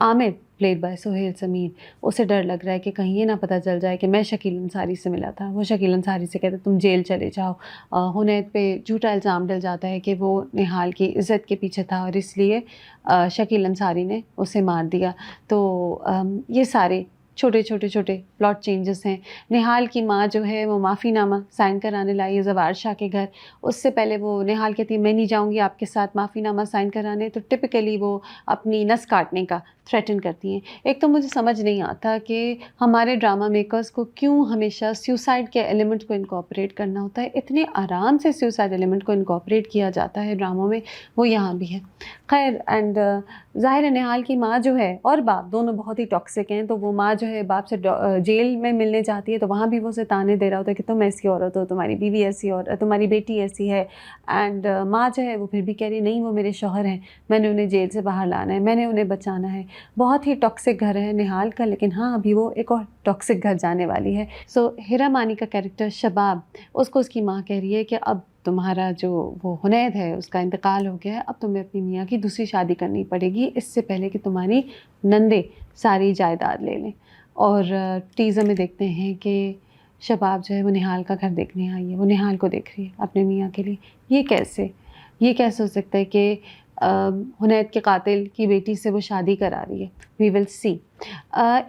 S1: आमिर प्लेड बाय सोहेल समीर, उसे डर लग रहा है कि कहीं ये ना पता चल जाए कि मैं शकील अंसारी से मिला था। वो शकील अंसारी से कहता है तुम जेल चले जाओ। हुनैद पे झूठा इल्ज़ाम डल जाता है कि वो निहाल की इज़्ज़त के पीछे था और इसलिए शकील अंसारी ने उसे मार दिया। तो ये सारे छोटे प्लॉट चेंजेस हैं। निहाल की माँ जो है वो माफ़ीनामा साइन कराने लाई है ज़वार शाह के घर। उससे पहले वो निहाल कहती है मैं नहीं जाऊँगी आपके साथ माफ़ीनामा साइन कराने। तो टिपिकली वो अपनी नस काटने का थ्रेटन करती हैं। एक तो मुझे समझ नहीं आता कि हमारे ड्रामा मेकर्स को क्यों हमेशा सुसाइड के एलिमेंट को इनकॉर्पोरेट करना होता है। इतने आराम से सुसाइड एलिमेंट को इनकॉर्पोरेट किया जाता है ड्रामों में, वो यहाँ भी है। खैर एंड ज़ाहिर है निहाल की माँ जो है और बाप दोनों बहुत ही टॉक्सिक हैं। तो वो माँ जो है बाप से जेल में मिलने जाती है तो वहाँ भी वो उसे ताने दे रहा होता है कि तुम ऐसी औरत हो, तुम्हारी बीवी ऐसी और तुम्हारी बेटी ऐसी है। एंड माँ जो है वो फिर भी कह रही नहीं वो मेरे शौहर हैं, मैंने उन्हें जेल से बाहर लाना है, मैंने उन्हें बचाना है। बहुत ही टॉक्सिक घर है निहाल का, लेकिन हाँ अभी वो एक और टॉक्सिक घर जाने वाली है। सो हिरा मानी का कैरेक्टर शबाब, उसको उसकी माँ कह रही है कि अब तुम्हारा जो वो हुनैद है उसका इंतकाल हो गया है, अब तुम्हें अपनी मियाँ की दूसरी शादी करनी पड़ेगी इससे पहले कि तुम्हारी नंदे सारी जायदाद ले लें। और टीज़र में देखते हैं कि शबाब जो है वो निहाल का घर देखने आई है, वो निहाल को देख रही है अपने मियाँ के लिए। ये कैसे हो सकता है कि हुनैद के कातिल की बेटी से वो शादी करा रही है। We will see.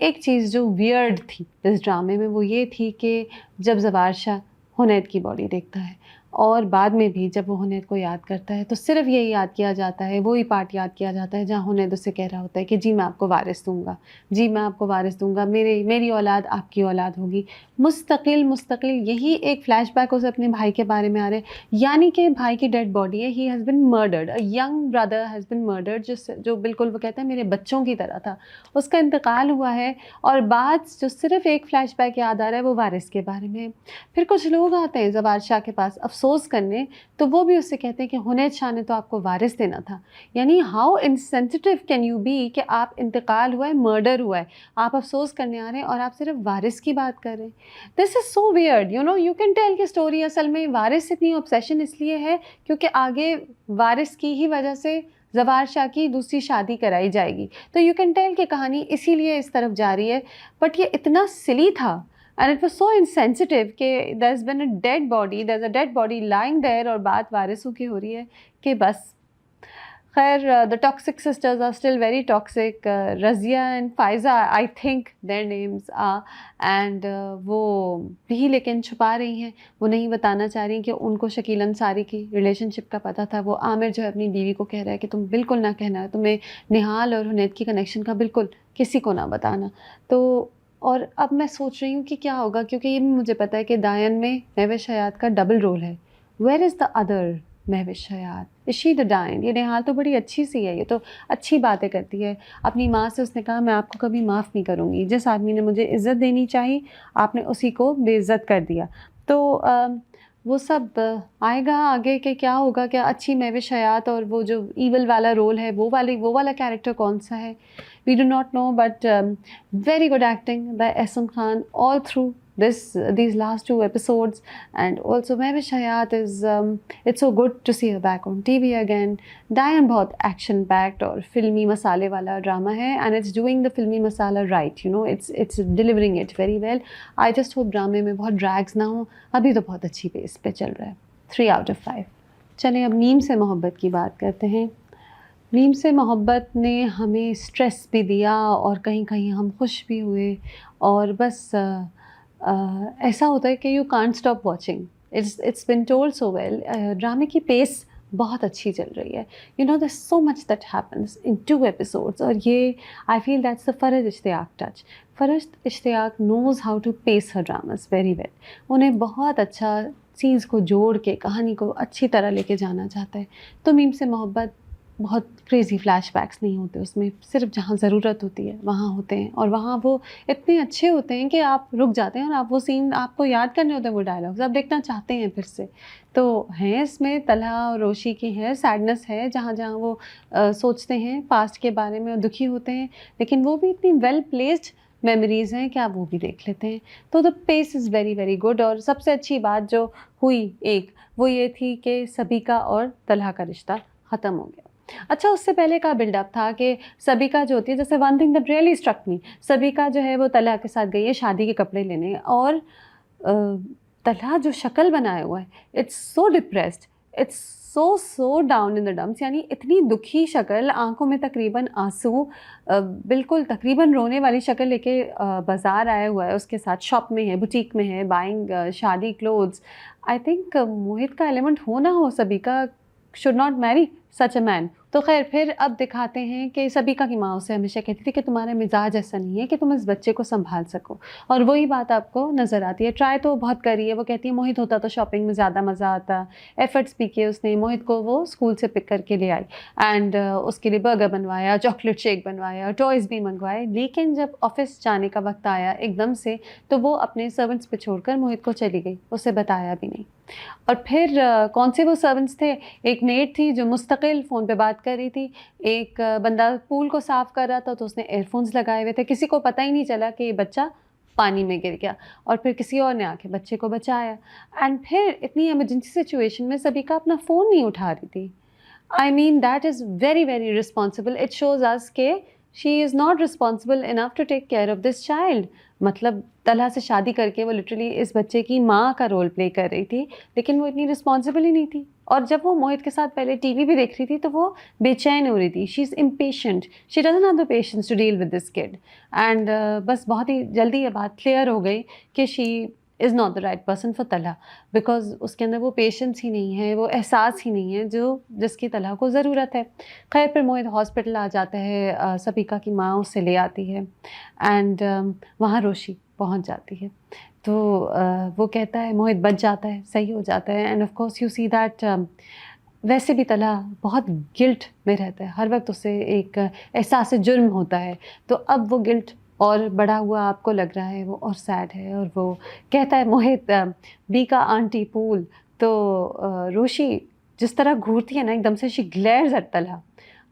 S1: एक चीज़ जो वियर्ड थी इस ड्रामे में वो ये थी कि जब ज़वार शाह हुनैद की बॉडी देखता है और बाद में भी जब वो हुनैद को याद करता है तो सिर्फ़ यही याद किया जाता है, वही पार्ट याद किया जाता है जहाँ हुनैद उससे कह रहा होता है कि जी मैं आपको वारिस दूँगा, जी मैं आपको वारिस दूँगा, मेरी औलाद आपकी औलाद होगी। मुस्तकिल यही एक फ्लैशबैक उसे अपने भाई के बारे में आ रहा है, यानी कि भाई की डेड बॉडी है, he has been murdered, a young brother has been murdered, जो बिल्कुल वो कहता है मेरे बच्चों की तरह था, उसका इंतकाल हुआ है। और बाद जो सिर्फ़ एक फ्लैशबैक याद आ रहा है वो वारिस के बारे में। फिर कुछ लोग आते हैं ज़वार शाह के पास अफ़सोस करने, तो वो भी उससे कहते हैं कि हुनैद शाह ने तो आपको वारिस देना था। यानी how insensitive can you be कि आप इंतकाल हुआ है, मर्डर हुआ है, आप अफ़सोस करने आ रहे हैं और आप सिर्फ़ वारिस की बात कर रहे हैं। This is so weird, you know, you can tell कि स्टोरी असल में वारिस से इतनी ऑब्सेशन इसलिए है क्योंकि आगे वारिस की ही वजह से ज़वार शाह की दूसरी शादी कराई जाएगी। तो यू कैन टेल कि कहानी इसीलिए इस तरफ जा रही है, बट ये इतना सिली था and it was so insensitive कि there is a dead body lying there और बात वारिसों की हो रही है कि बस। खैर, the toxic sisters are still very toxic, Razia and Faiza I think their names are, and वो भी लेकिन छुपा रही हैं, वो नहीं बताना चाह रही कि उनको शकील अंसारी की रिलेशनशिप का पता था। वो आमिर जो है अपनी बीवी को कह रहा है कि तुम बिल्कुल ना कहना, तुम्हें निहाल और हुनैद की कनेक्शन का बिल्कुल किसी को ना बताना। तो और अब मैं सोच रही हूँ कि क्या होगा, क्योंकि ये भी मुझे पता है कि दायन में महविश हयात का डबल रोल है। Where is the other Mahwish Hayat? Is she the dayan? ये निहाल तो बड़ी अच्छी सी है, ये तो अच्छी बातें करती है। अपनी माँ से उसने कहा मैं आपको कभी माफ़ नहीं करूँगी, जिस आदमी ने मुझे इज़्ज़त देनी चाहिए आपने उसी को बेइज़्ज़त कर दिया। तो वो सब आएगा आगे कि क्या होगा, क्या अच्छी महविश हयात और वो जो ईविल वाला रोल है वो वाला कैरेक्टर कौन-सा है? We do not know, but very good acting by Ehsan Khan all through these last two episodes, and also Mehwish Hayat is it's so good to see her back on TV again. Diane बहुत action packed और फिल्मी मसाले वाला drama है, and it's doing the फिल्मी मसाला right, you know, it's delivering it very well. I just hope ड्रामे में बहुत drags ना हो, अभी तो बहुत अच्छी पेस पे चल रहा है। 3 out of 5। चलें अब मीम से मोहब्बत की बात करते हैं। मीम से मोहब्बत ने हमें स्ट्रेस भी दिया और कहीं-कहीं हम खुश भी हुए और बस ऐसा होता है कि you can't stop watching. It's been told so well, ड्रामे की पेस बहुत अच्छी चल रही है। You know, there is so much that happens in 2 episodes और ये I feel that's the Farhad Ishtiaq touch. Farhad Ishtiaq knows how to pace her dramas very well. उन्हें बहुत अच्छा सीन्स को जोड़ के कहानी को अच्छी तरह लेके जाना चाहता है। तो मीम से मोहब्बत बहुत क्रेज़ी फ्लैशबैक्स नहीं होते उसमें, सिर्फ़ जहाँ ज़रूरत होती है वहाँ होते हैं और वहाँ वो इतने अच्छे होते हैं कि आप रुक जाते हैं और आप वो सीन आपको याद करने होते हैं, वो डायलॉग्स आप देखना चाहते हैं फिर से। तो हैं इसमें तलहा और रोशी की है, सैडनेस है जहाँ-जहाँ वो सोचते हैं पास्ट के बारे में और दुखी होते हैं, लेकिन वो भी इतनी वेल प्लेस्ड मेमोरीज़ हैं कि आप वो भी देख लेते हैं। तो the pace is very, very good और सबसे अच्छी बात जो हुई वो ये थी कि सबीका और तलहा का रिश्ता ख़त्म हो गया। अच्छा, उससे पहले का बिल्डअप था कि सबीका जो होती है, जैसे one thing that really struck me, Sabeeka जो है वो तलहा के साथ गई है शादी के कपड़े लेने और तलहा जो शक्ल बनाया हुआ है, it's so depressed, it's so down in the dumps, यानी इतनी दुखी शक्ल, आँखों में तकरीबन आँसू, बिल्कुल तकरीबन रोने वाली शक्ल लेके बाज़ार आया हुआ है, उसके साथ शॉप में है, बुटीक में है, बाइंग शादी क्लोथ्स। आई थिंक मोहित का एलिमेंट हो ना हो, Sabeeka should not marry such a man. तो खैर फिर अब दिखाते हैं कि सबीका की माँ उसे हमेशा कहती थी कि तुम्हारा मिजाज ऐसा नहीं है कि तुम इस बच्चे को संभाल सको, और वही बात आपको नज़र आती है। ट्राई तो बहुत करी है, वो कहती है मोहित होता तो शॉपिंग में ज़्यादा मज़ा आता, एफ़र्ट्स भी किए उसने, मोहित को वो स्कूल से पिक करके ले आई एंड उसके लिए बर्गर बनवाया, चॉकलेट शेक बनवाया, टॉयज़ भी मंगवाए, लेकिन जब ऑफिस जाने का वक्त आया एकदम से तो वो अपने सर्वेंट्स पे छोड़कर मोहित को चली गई, उसे बताया भी नहीं। और फिर कौन से वो सर्वेंट्स थे, एक मेड थी जो मुस्तकिल फ़ोन पे बात कर रही थी, एक बंदा पूल को साफ़ कर रहा था तो उसने एयरफोन्स लगाए हुए थे, किसी को पता ही नहीं चला कि ये बच्चा पानी में गिर गया और फिर किसी और ने आके बच्चे को बचाया। एंड फिर इतनी इमरजेंसी सिचुएशन में सबीका अपना फ़ोन नहीं उठा रही थी। I mean, that is very, very responsible. It shows us कि she is not responsible enough to take care of this child. मतलब तलहा से शादी करके वो लिटरली इस बच्चे की माँ का रोल प्ले कर रही थी, लेकिन वो इतनी रिस्पॉन्सिबल ही नहीं थी। और जब वो मोहित के साथ पहले टीवी भी देख रही थी तो वो बेचैन हो रही थी। She is impatient, she doesn't have the patience to deal with this kid and बस बहुत ही जल्दी ये बात क्लियर हो गई कि she is not the right person for Talha, because उसके अंदर वो पेशेंस ही नहीं है, वो एहसास ही नहीं है जो जिसकी तलहा को ज़रूरत है। ख़ैर फिर मोहित हॉस्पिटल आ जाता है, सबिका की माँ उसे ले आती है एंड वहाँ रोशी पहुँच जाती है। तो वो कहता है, मोहित बच जाता है, सही हो जाता है end of course you see that वैसे भी तलहा बहुत गिल्ट में रहता है, हर वक़्त उसे एक एहसास जुर्म होता है। तो अब वो गिल्ट और बढ़ा हुआ आपको लग रहा है, वो और सैड है और वो कहता है मोहित बीका आंटी पूल। तो रोशी जिस तरह घूरती है ना एकदम से, शी ग्लेयर्स एट तलहा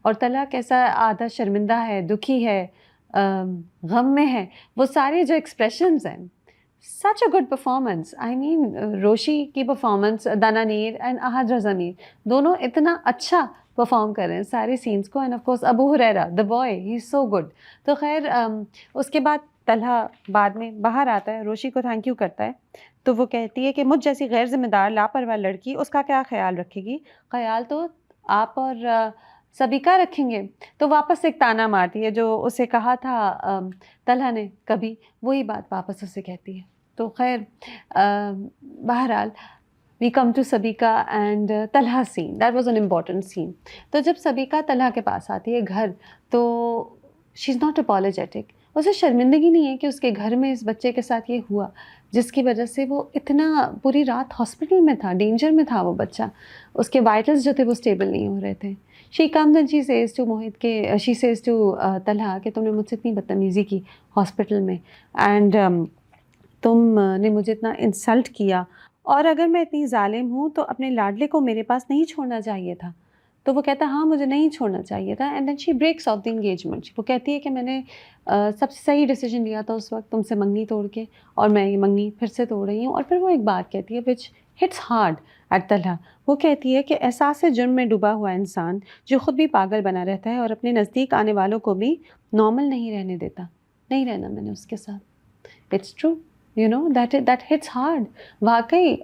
S1: और तलहा कैसा आधा शर्मिंदा है, दुखी है, गम में है, वो सारे जो एक्सप्रेशंस हैं, such a good performance. I mean Roshi की परफॉर्मेंस, दानानीर एंड अहद रज़ा मीर दोनों इतना अच्छा परफॉर्म कर रहे हैं सारे सीन्स को and of course Abu Hurairah the boy he is so good. तो खैर उसके बाद तलहा बाद में बाहर आता है, रोशी को थैंक यू करता है। तो वो कहती है कि मुझ जैसी गैर जिम्मेदार लापरवाह लड़की उसका क्या ख्याल रखेगी, ख्याल तो आप और सबिका रखेंगे। तो वापस एक ताना मारती है जो उसे कहा था तलहा ने कभी, वही बात वापस उसे कहती है। तो खैर बहरहाल we come to Sabika and Talha scene, that was an important scene. तो जब सबिका तलहा के पास आती है घर, तो शी इज़ नॉट अपॉलोजेटिक, उसे शर्मिंदगी नहीं है कि उसके घर में इस बच्चे के साथ ये हुआ, जिसकी वजह से वो इतना पूरी रात हॉस्पिटल में था, डेंजर में था वो बच्चा, उसके वाइटल्स जो थे वो स्टेबल नहीं हो रहे थे। She comes and she says to Mohit के, शी सेज टू तलहा कि तुमने मुझसे इतनी बदतमीज़ी की हॉस्पिटल में एंड तुमने मुझे इतना इंसल्ट किया, और अगर मैं इतनी ज़ालिम हूँ तो अपने लाडले को मेरे पास नहीं छोड़ना चाहिए था। तो वो कहता है हाँ मुझे नहीं छोड़ना चाहिए था and then she breaks off the engagement. वो कहती है कि मैंने सबसे सही डिसीजन लिया था उस वक्त तुमसे मंगनी तोड़ के, और मैं ये मंगनी फिर से तोड़ रही हूँ। और फिर वो एक बात कहती है विच हिट्स हार्ड एट तलहा। वो कहती है कि एहसास जुर्म में डूबा हुआ इंसान जो ख़ुद भी पागल बना रहता है और अपने नज़दीक आने वालों को भी नॉर्मल नहीं रहने देता, नहीं रहना मैंने उसके साथ। It's true, you know, that hits hard. वाकई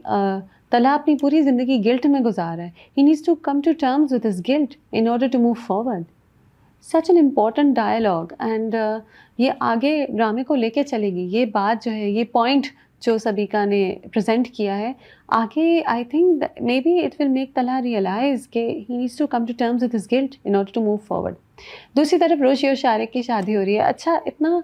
S1: तलहा अपनी पूरी ज़िंदगी गिल्ट में गुजार रहा है। He needs to come to terms with his guilt in order to move forward. Such an important dialogue and ये आगे ड्रामे को लेके चलेगी। ये बात जो है, ये पॉइंट जो सबिका ने प्रेजेंट किया है, आगे I think may be it will make Talha realise कि ही needs to come to terms with his guilt in order to move forward. दूसरी तरफ रोशी और शारिक की शादी हो रही है। अच्छा, इतना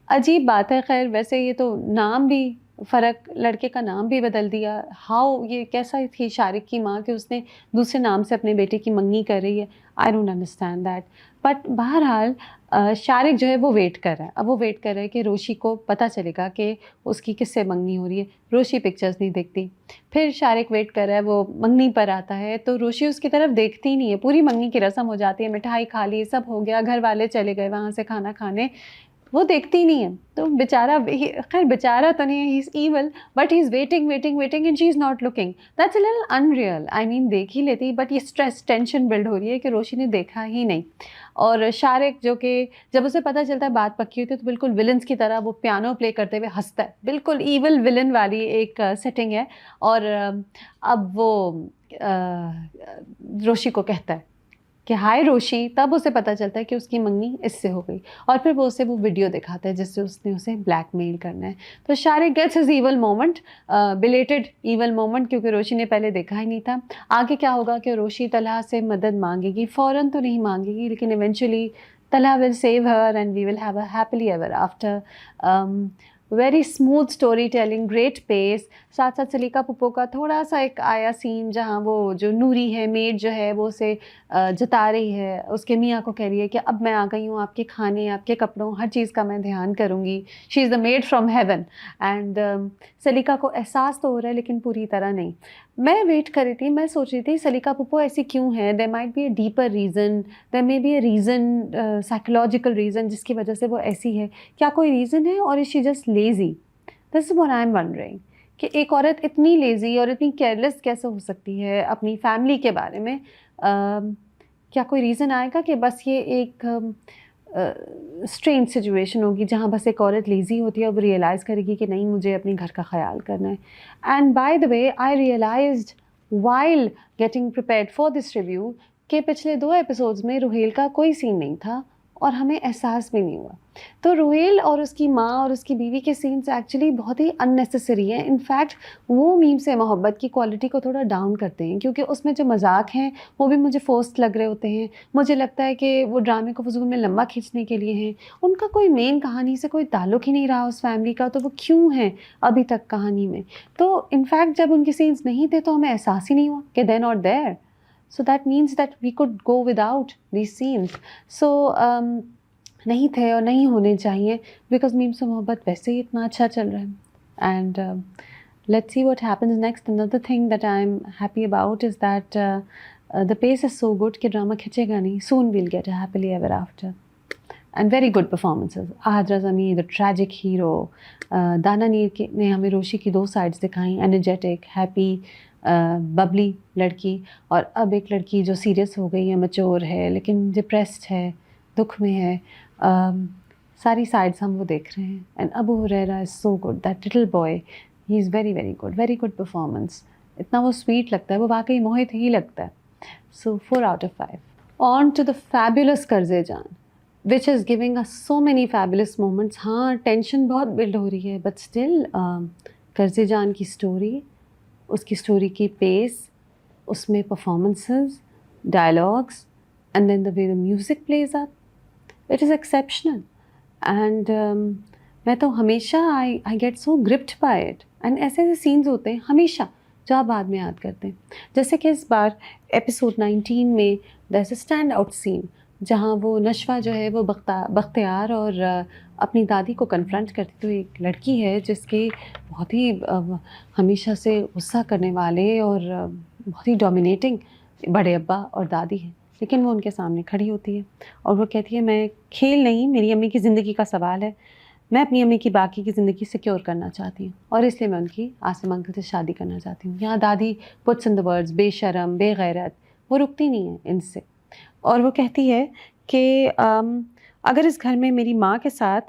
S1: अजीब बात है। खैर वैसे ये तो नाम भी फ़र्क, लड़के का नाम भी बदल दिया। हाउ, ये कैसा थी शारिक की माँ कि उसने दूसरे नाम से अपने बेटे की मंगनी कर रही है। I don't understand that. But बहरहाल शारिक जो है वो वेट कर रहा है। अब वो वेट कर रहा है कि रोशी को पता चलेगा कि उसकी किससे मंगनी हो रही है। रोशी पिक्चर्स नहीं देखती। फिर शारिक वेट कर रहा है, वो मंगनी पर आता है तो रोशी उसकी तरफ देखती ही नहीं है। पूरी मंगनी की रस्म हो जाती है, मिठाई खा ली, सब हो गया, घर वाले चले गए वहाँ से खाना खाने, वो देखती ही नहीं है। तो बेचारा, खैर बेचारा तो नहीं है, he is evil, but he is waiting waiting waiting and she is not looking. That's a little unreal. I mean देख ही लेती, बट ये स्ट्रेस टेंशन बिल्ड हो रही है कि रोशी ने देखा ही नहीं। और शारिक जो कि जब उसे पता चलता है बात पक्की होती है तो बिल्कुल विलन्स की तरह वो पियानो प्ले करते हुए हंसता है। बिल्कुल ईविल विलन वाली एक सेटिंग है। और अब वो रोशी को कहता है कि हाय रोशी, तब उसे पता चलता है कि उसकी मंगनी इससे हो गई। और फिर वो उसे वो वीडियो दिखाता है जिससे उसने उसे ब्लैकमेल करना है। तो Shariq gets his evil moment, belated evil moment, क्योंकि रोशी ने पहले देखा ही नहीं था। आगे क्या होगा कि रोशी तलहा से मदद मांगेगी, फ़ौरन तो नहीं मांगेगी, लेकिन eventually Talha will save her and we will have a happily ever after. Very smooth story telling, great pace. साथ साथ सलीका पुप्पो का थोड़ा सा एक आया सीन जहाँ वो जो नूरी है, मेड जो है, वो उसे जता रही है, उसके मियाँ को कह रही है कि अब मैं आ गई हूँ, आपके खाने, आपके कपड़ों, हर चीज़ का मैं ध्यान करूँगी। She is the made from heaven. And सलीका को एहसास तो हो रहा है लेकिन पूरी तरह नहीं। मैं वेट कर रही थी, मैं सोच रही थी सलीका पुप्पो ऐसी क्यों है। There might be a deeper reason, there may be a reason, psychological reason जिसकी वजह से वो ऐसी है। क्या कोई रीज़न है, और is she just lazy? This is what I am wondering कि एक औरत इतनी लेज़ी और इतनी केयरलेस कैसे हो सकती है अपनी फैमिली के बारे में। क्या कोई रीज़न आएगा कि बस ये एक स्ट्रेंज सिचुएशन होगी जहाँ बस एक औरत लेज़ी होती है और वो रियलाइज़ करेगी कि नहीं, मुझे अपने घर का ख्याल करना है। And by the way, I realised while getting prepared for this review कि पिछले 2 एपिसोड्स में रुहेल का कोई सीन नहीं था और हमें एहसास भी नहीं हुआ। तो रोहेल और उसकी माँ और उसकी बीवी के सीन्स एक्चुअली बहुत ही अननेसेसरी हैं। इनफैक्ट वो मीम से मोहब्बत की क्वालिटी को थोड़ा डाउन करते हैं, क्योंकि उसमें जो मजाक हैं वो भी मुझे फोर्स्ड लग रहे होते हैं। मुझे लगता है कि वो ड्रामे को फजूल में लंबा खींचने के लिए हैं। उनका कोई मेन कहानी से कोई ताल्लुक ही नहीं रहा उस फैमिली का, तो वो क्यों हैं अभी तक कहानी में। तो इनफैक्ट जब उनके सीन्स नहीं थे तो हमें एहसास ही नहीं हुआ कि they not there. So that means that we could go without these scenes. So नहीं थे और नहीं होने चाहिए, बिकॉज मीम से मोहब्बत वैसे ही इतना अच्छा चल रहा है। And let's see what happens next. Another thing that I'm happy about is that the pace is so good कि ड्रामा खिंचेगा नहीं. Soon we'll get a happily ever after. And very good performances. Ahad Razami, the tragic hero. दाना नीर ने हमें रोशी की दो sides दिखाई, energetic, happy, Babli लड़की, और अब एक लड़की जो सीरियस हो गई है, मैच्योर है लेकिन डिप्रेस्ड है, दुख में है। सारी साइड्स हम वो देख रहे हैं। And Abu Hurairah is so good, that little boy, he is very good performance. इतना वो स्वीट लगता है, वो वाकई मोहित ही लगता है। सो 4 out of 5. On to the fabulous कर्ज़े जान, which is giving us so many fabulous moments. हाँ, टेंशन बहुत बिल्ड हो रही है, बट स्टिल कर्ज़े जान की स्टोरी, उसकी स्टोरी की पेस, उसमें performances, dialogues, and then the way the music plays up, it is exceptional. And मैं तो हमेशा I get so gripped by it. And ऐसे ऐसे सीन्स होते हैं हमेशा जो आप बाद में याद करते हैं। जैसे कि इस बार एपिसोड 19 में there is a stand out scene जहाँ वो नशवा जो है वो बख्तियार और अपनी दादी को कन्फ्रंट करती। तो एक लड़की है जिसके बहुत ही हमेशा से गुस्सा करने वाले और बहुत ही डोमिनेटिंग बड़े अब्बा और दादी हैं, लेकिन वो उनके सामने खड़ी होती है और वो कहती है, मैं खेल नहीं, मेरी अम्मी की ज़िंदगी का सवाल है, मैं अपनी अम्मी की बाकी की ज़िंदगी सिक्योर करना चाहती हूँ और इसलिए मैं उनकी आसिम अंकल से शादी करना चाहती हूँ। यहाँ दादी पुट्स इन द वर्ड्स, बेशरम, बेगैरत, वो रुकती नहीं है इनसे। और वो कहती है कि अगर इस घर में मेरी माँ के साथ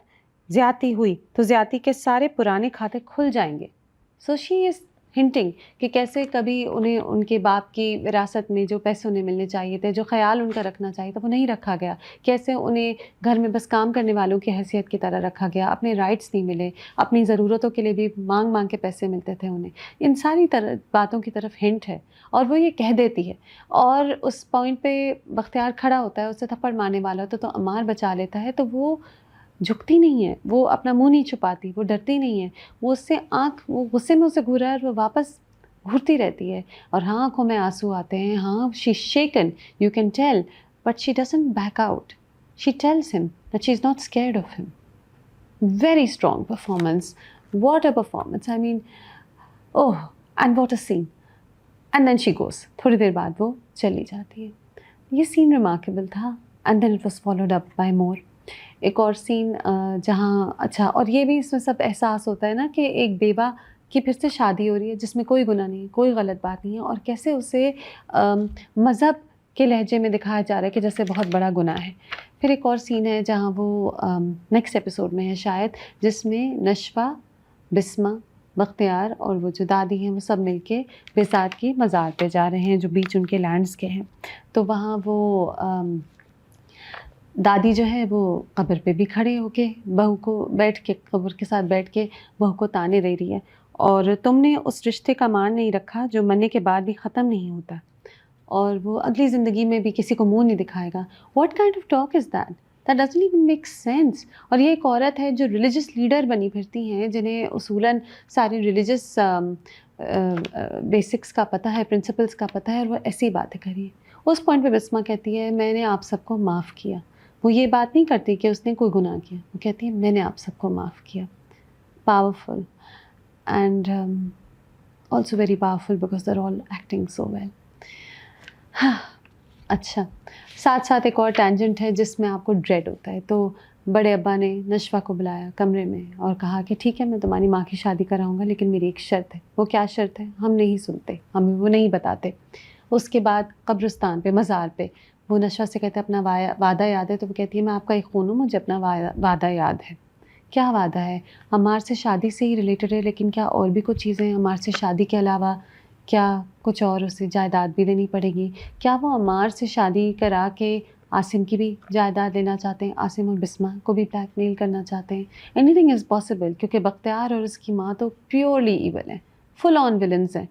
S1: ज़्यादती हुई तो ज़्यादती के सारे पुराने खाते खुल जाएंगे। सो शी इज़ हिंटिंग कि कैसे कभी उन्हें उनके बाप की विरासत में जो पैसे उन्हें मिलने चाहिए थे, जो ख्याल उनका रखना चाहिए था, वो नहीं रखा गया। कैसे उन्हें घर में बस काम करने वालों की हैसियत की तरह रखा गया, अपने राइट्स नहीं मिले, अपनी ज़रूरतों के लिए भी मांग मांग के पैसे मिलते थे उन्हें। इन सारी बातों की तरफ हिंट है और वो ये कह देती है। और उस पॉइंट पे बख्तियार खड़ा होता है, उससे थप्पड़ मारने वाला होता है तो अम्मार बचा लेता है, तो वो झुकती नहीं है, वो अपना मुंह नहीं छुपाती, वो डरती नहीं है, वो उससे वो गुस्से में उसे घूरा है और वो वापस घूरती रहती है। और हाँ, आंखों में आंसू आते हैं, हाँ, she shaken, you can tell, but she doesn't back out. She tells him that she is not scared of him. Very strong performance, what a performance, I mean, oh, and what a scene. And then she goes, थोड़ी देर बाद वो चली जाती है। ये scene remarkable था। And then it was followed up by more. एक और सीन जहाँ, अच्छा, और ये भी इसमें सब एहसास होता है ना कि एक बेवा की फिर से शादी हो रही है जिसमें कोई गुनाह नहीं है, कोई गलत बात नहीं है, और कैसे उसे मज़हब के लहजे में दिखाया जा रहा है कि जैसे बहुत बड़ा गुनाह है। फिर एक और सीन है जहाँ वो नेक्स्ट एपिसोड में है शायद, जिसमें नशवा, बिस्मा, बख्तियार और वो जो दादी हैं वो सब मिलके बेसात की मज़ार पे जा रहे हैं जो बीच उनके लैंड्स के हैं। तो वहाँ वो दादी जो है वो कब्र पे भी खड़े होके बहू को बैठ के, कब्र के साथ बैठ के बहू को ताने दे रही है, और तुमने उस रिश्ते का मान नहीं रखा जो मरने के बाद भी ख़त्म नहीं होता, और वो अगली ज़िंदगी में भी किसी को मुंह नहीं दिखाएगा। What kind of talk is that? That doesn't even make sense. और ये एक औरत है जो रिलीजियस लीडर बनी फिरती हैं, जिन्हें उसूलन सारे रिलीजियस बेसिक्स का पता है, प्रिंसिपल्स का पता है, और वो ऐसी बातें करी। उस पॉइंट पे बिस्मा कहती है, मैंने आप सबको माफ़ किया। वो ये बात नहीं करती कि उसने कोई गुनाह किया, वो कहती है मैंने आप सबको माफ़ किया। Powerful and also very powerful because they are all acting so well. अच्छा, साथ साथ एक और टेंजेंट है जिसमें आपको ड्रेड होता है। तो बड़े अब्बा ने नशवा को बुलाया कमरे में और कहा कि ठीक है, मैं तुम्हारी माँ की शादी कराऊंगा, लेकिन मेरी एक शर्त है। वो क्या शर्त है? हम नहीं सुनते, हमें वो नहीं बताते। उसके बाद कब्रिस्तान पे, मज़ार पे, वो नशवा से कहते अपना वादा याद है? तो वो कहती है मैं आपका एक खून हूँ, मुझे अपना वादा याद है। क्या वादा है? अम्मार से शादी से ही रिलेटेड है, लेकिन क्या और भी कुछ चीज़ें हैं अम्मार से शादी के अलावा? क्या कुछ और उसे जायदाद भी देनी पड़ेगी? क्या वो अम्मार से शादी करा के आसिम की भी जायदाद लेना चाहते हैं, आसिम और बिस्मा को भी ब्लैकमेल करना चाहते हैं। एनीथिंग इज़ पॉसिबल, क्योंकि बख्तियार और उसकी माँ तो प्योरली ईवल हैं, फुल ऑन विलन्स हैं।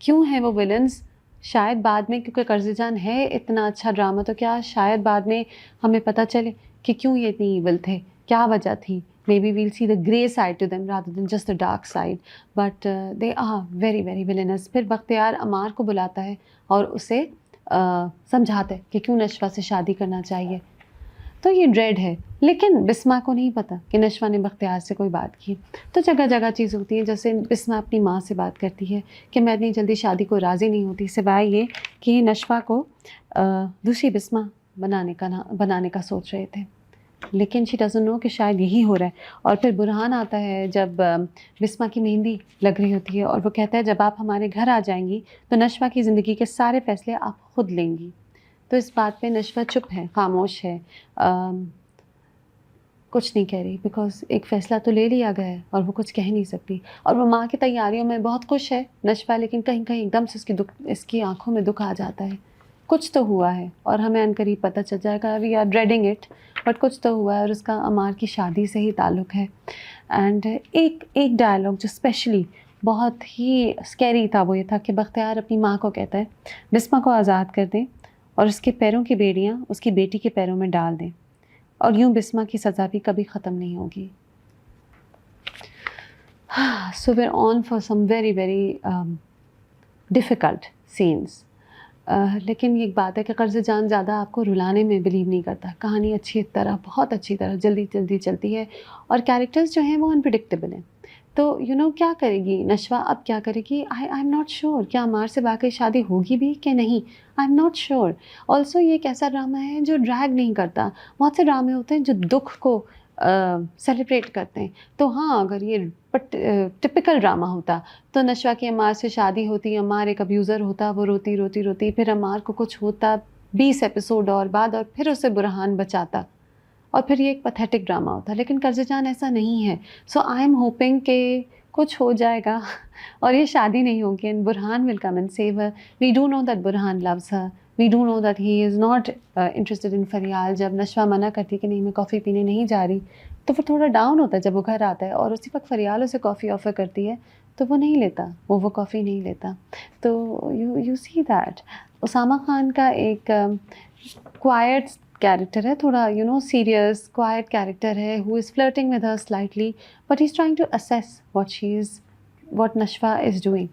S1: क्यों हैं वो विलन्स? शायद बाद में, क्योंकि कर्ज़े जान है इतना अच्छा ड्रामा, तो क्या शायद बाद में हमें पता चले कि क्यों ये इतनी ईवल थे, क्या वजह थी। Maybe we'll see the grey side to them rather than just the dark side. But they are very very villainous. फिर बख्तियार अमार को बुलाता है और उसे समझाता है कि क्यों नशवा से शादी करना चाहिए। तो ये ड्रेड है, लेकिन बिस्मा को नहीं पता कि नशवा ने बख्तियार से कोई बात की। तो जगह जगह चीज़ होती है, जैसे बिस्मा अपनी माँ से बात करती है कि मैं इतनी जल्दी शादी को राज़ी नहीं होती, सिवाय ये कि नशवा को दूसरी बिस्मा बनाने का सोच रहे थे, लेकिन शी डज़न्ट नो कि शायद यही हो रहा है। और फिर बुरहान आता है जब बिस्मा की मेहंदी लग रही होती है, और वो कहता है जब आप हमारे घर आ जाएंगी तो नशवा की ज़िंदगी के सारे फ़ैसले आप ख़ुद लेंगी। तो इस बात पे नशवा चुप है, खामोश है, कुछ नहीं कह रही, बिकॉज़ एक फ़ैसला तो ले लिया गया है और वो कुछ कह नहीं सकती। और वो माँ की तैयारियों में बहुत खुश है नशवा, लेकिन कहीं कहीं एकदम से इसकी आँखों में दुख आ जाता है। कुछ तो हुआ है और हमें अनकरीब पता चल जाएगा, we are dreading it, but कुछ तो हुआ है और उसका अमार की शादी से ही ताल्लुक़ है। एंड एक डायलॉग जो स्पेशली बहुत ही स्कैरी था, वो ये था कि बख्तियार अपनी माँ को कहता है बिस्मा को आज़ाद कर दें और उसके पैरों की बेड़ियाँ उसकी बेटी के पैरों में डाल दें, और यूँ बिस्मा की सज़ा भी कभी ख़त्म नहीं होगी। So we are on for some very very difficult scenes. लेकिन ये एक बात है कि कर्ज़े जान ज़्यादा आपको रुलाने में बिलीव नहीं करता। कहानी अच्छी तरह, बहुत अच्छी तरह जल्दी जल्दी चलती है और कैरेक्टर्स जो हैं वो अनप्रेडिक्टेबल हैं। तो क्या करेगी नशवा, अब क्या करेगी? I am not sure. क्या अमार से वाक़ई शादी होगी भी कि नहीं? I am not sure. Also ये एक ऐसा ड्रामा है जो ड्रैग नहीं करता। बहुत से ड्रामे होते हैं जो दुःख को सेलिब्रेट करते हैं। तो हाँ, अगर ये टिपिकल ड्रामा होता तो नशवा की अमार से शादी होती, अमार एक अब्यूज़र होता, वो रोती रोती रोती, फिर अमार को कुछ होता 20 एपिसोड और बाद, और फिर उसे बुरहान बचाता, और फिर ये एक पैथेटिक ड्रामा होता। लेकिन कर्ज़े जान ऐसा नहीं है। सो आई एम होपिंग कि कुछ हो जाएगा और ये शादी नहीं होगी and Burhan will come and save her. We do know that Burhan loves her, we do know that he is not interested in Faryal. जब नशवा मना करती कि नहीं मैं कॉफ़ी पीने नहीं जा रही, तो फिर थोड़ा डाउन होता है जब वो घर आता है, और उसी वक्त फरियाल उसे कॉफ़ी ऑफ़र करती है तो वो नहीं लेता, वो कॉफ़ी नहीं लेता। तो you see that Usama Khan का एक क्वाइट कैरेक्टर है, थोड़ा सीरियस क्वाइट कैरेक्टर है, who is flirting with her slightly, but he is trying to assess what Nashwa is doing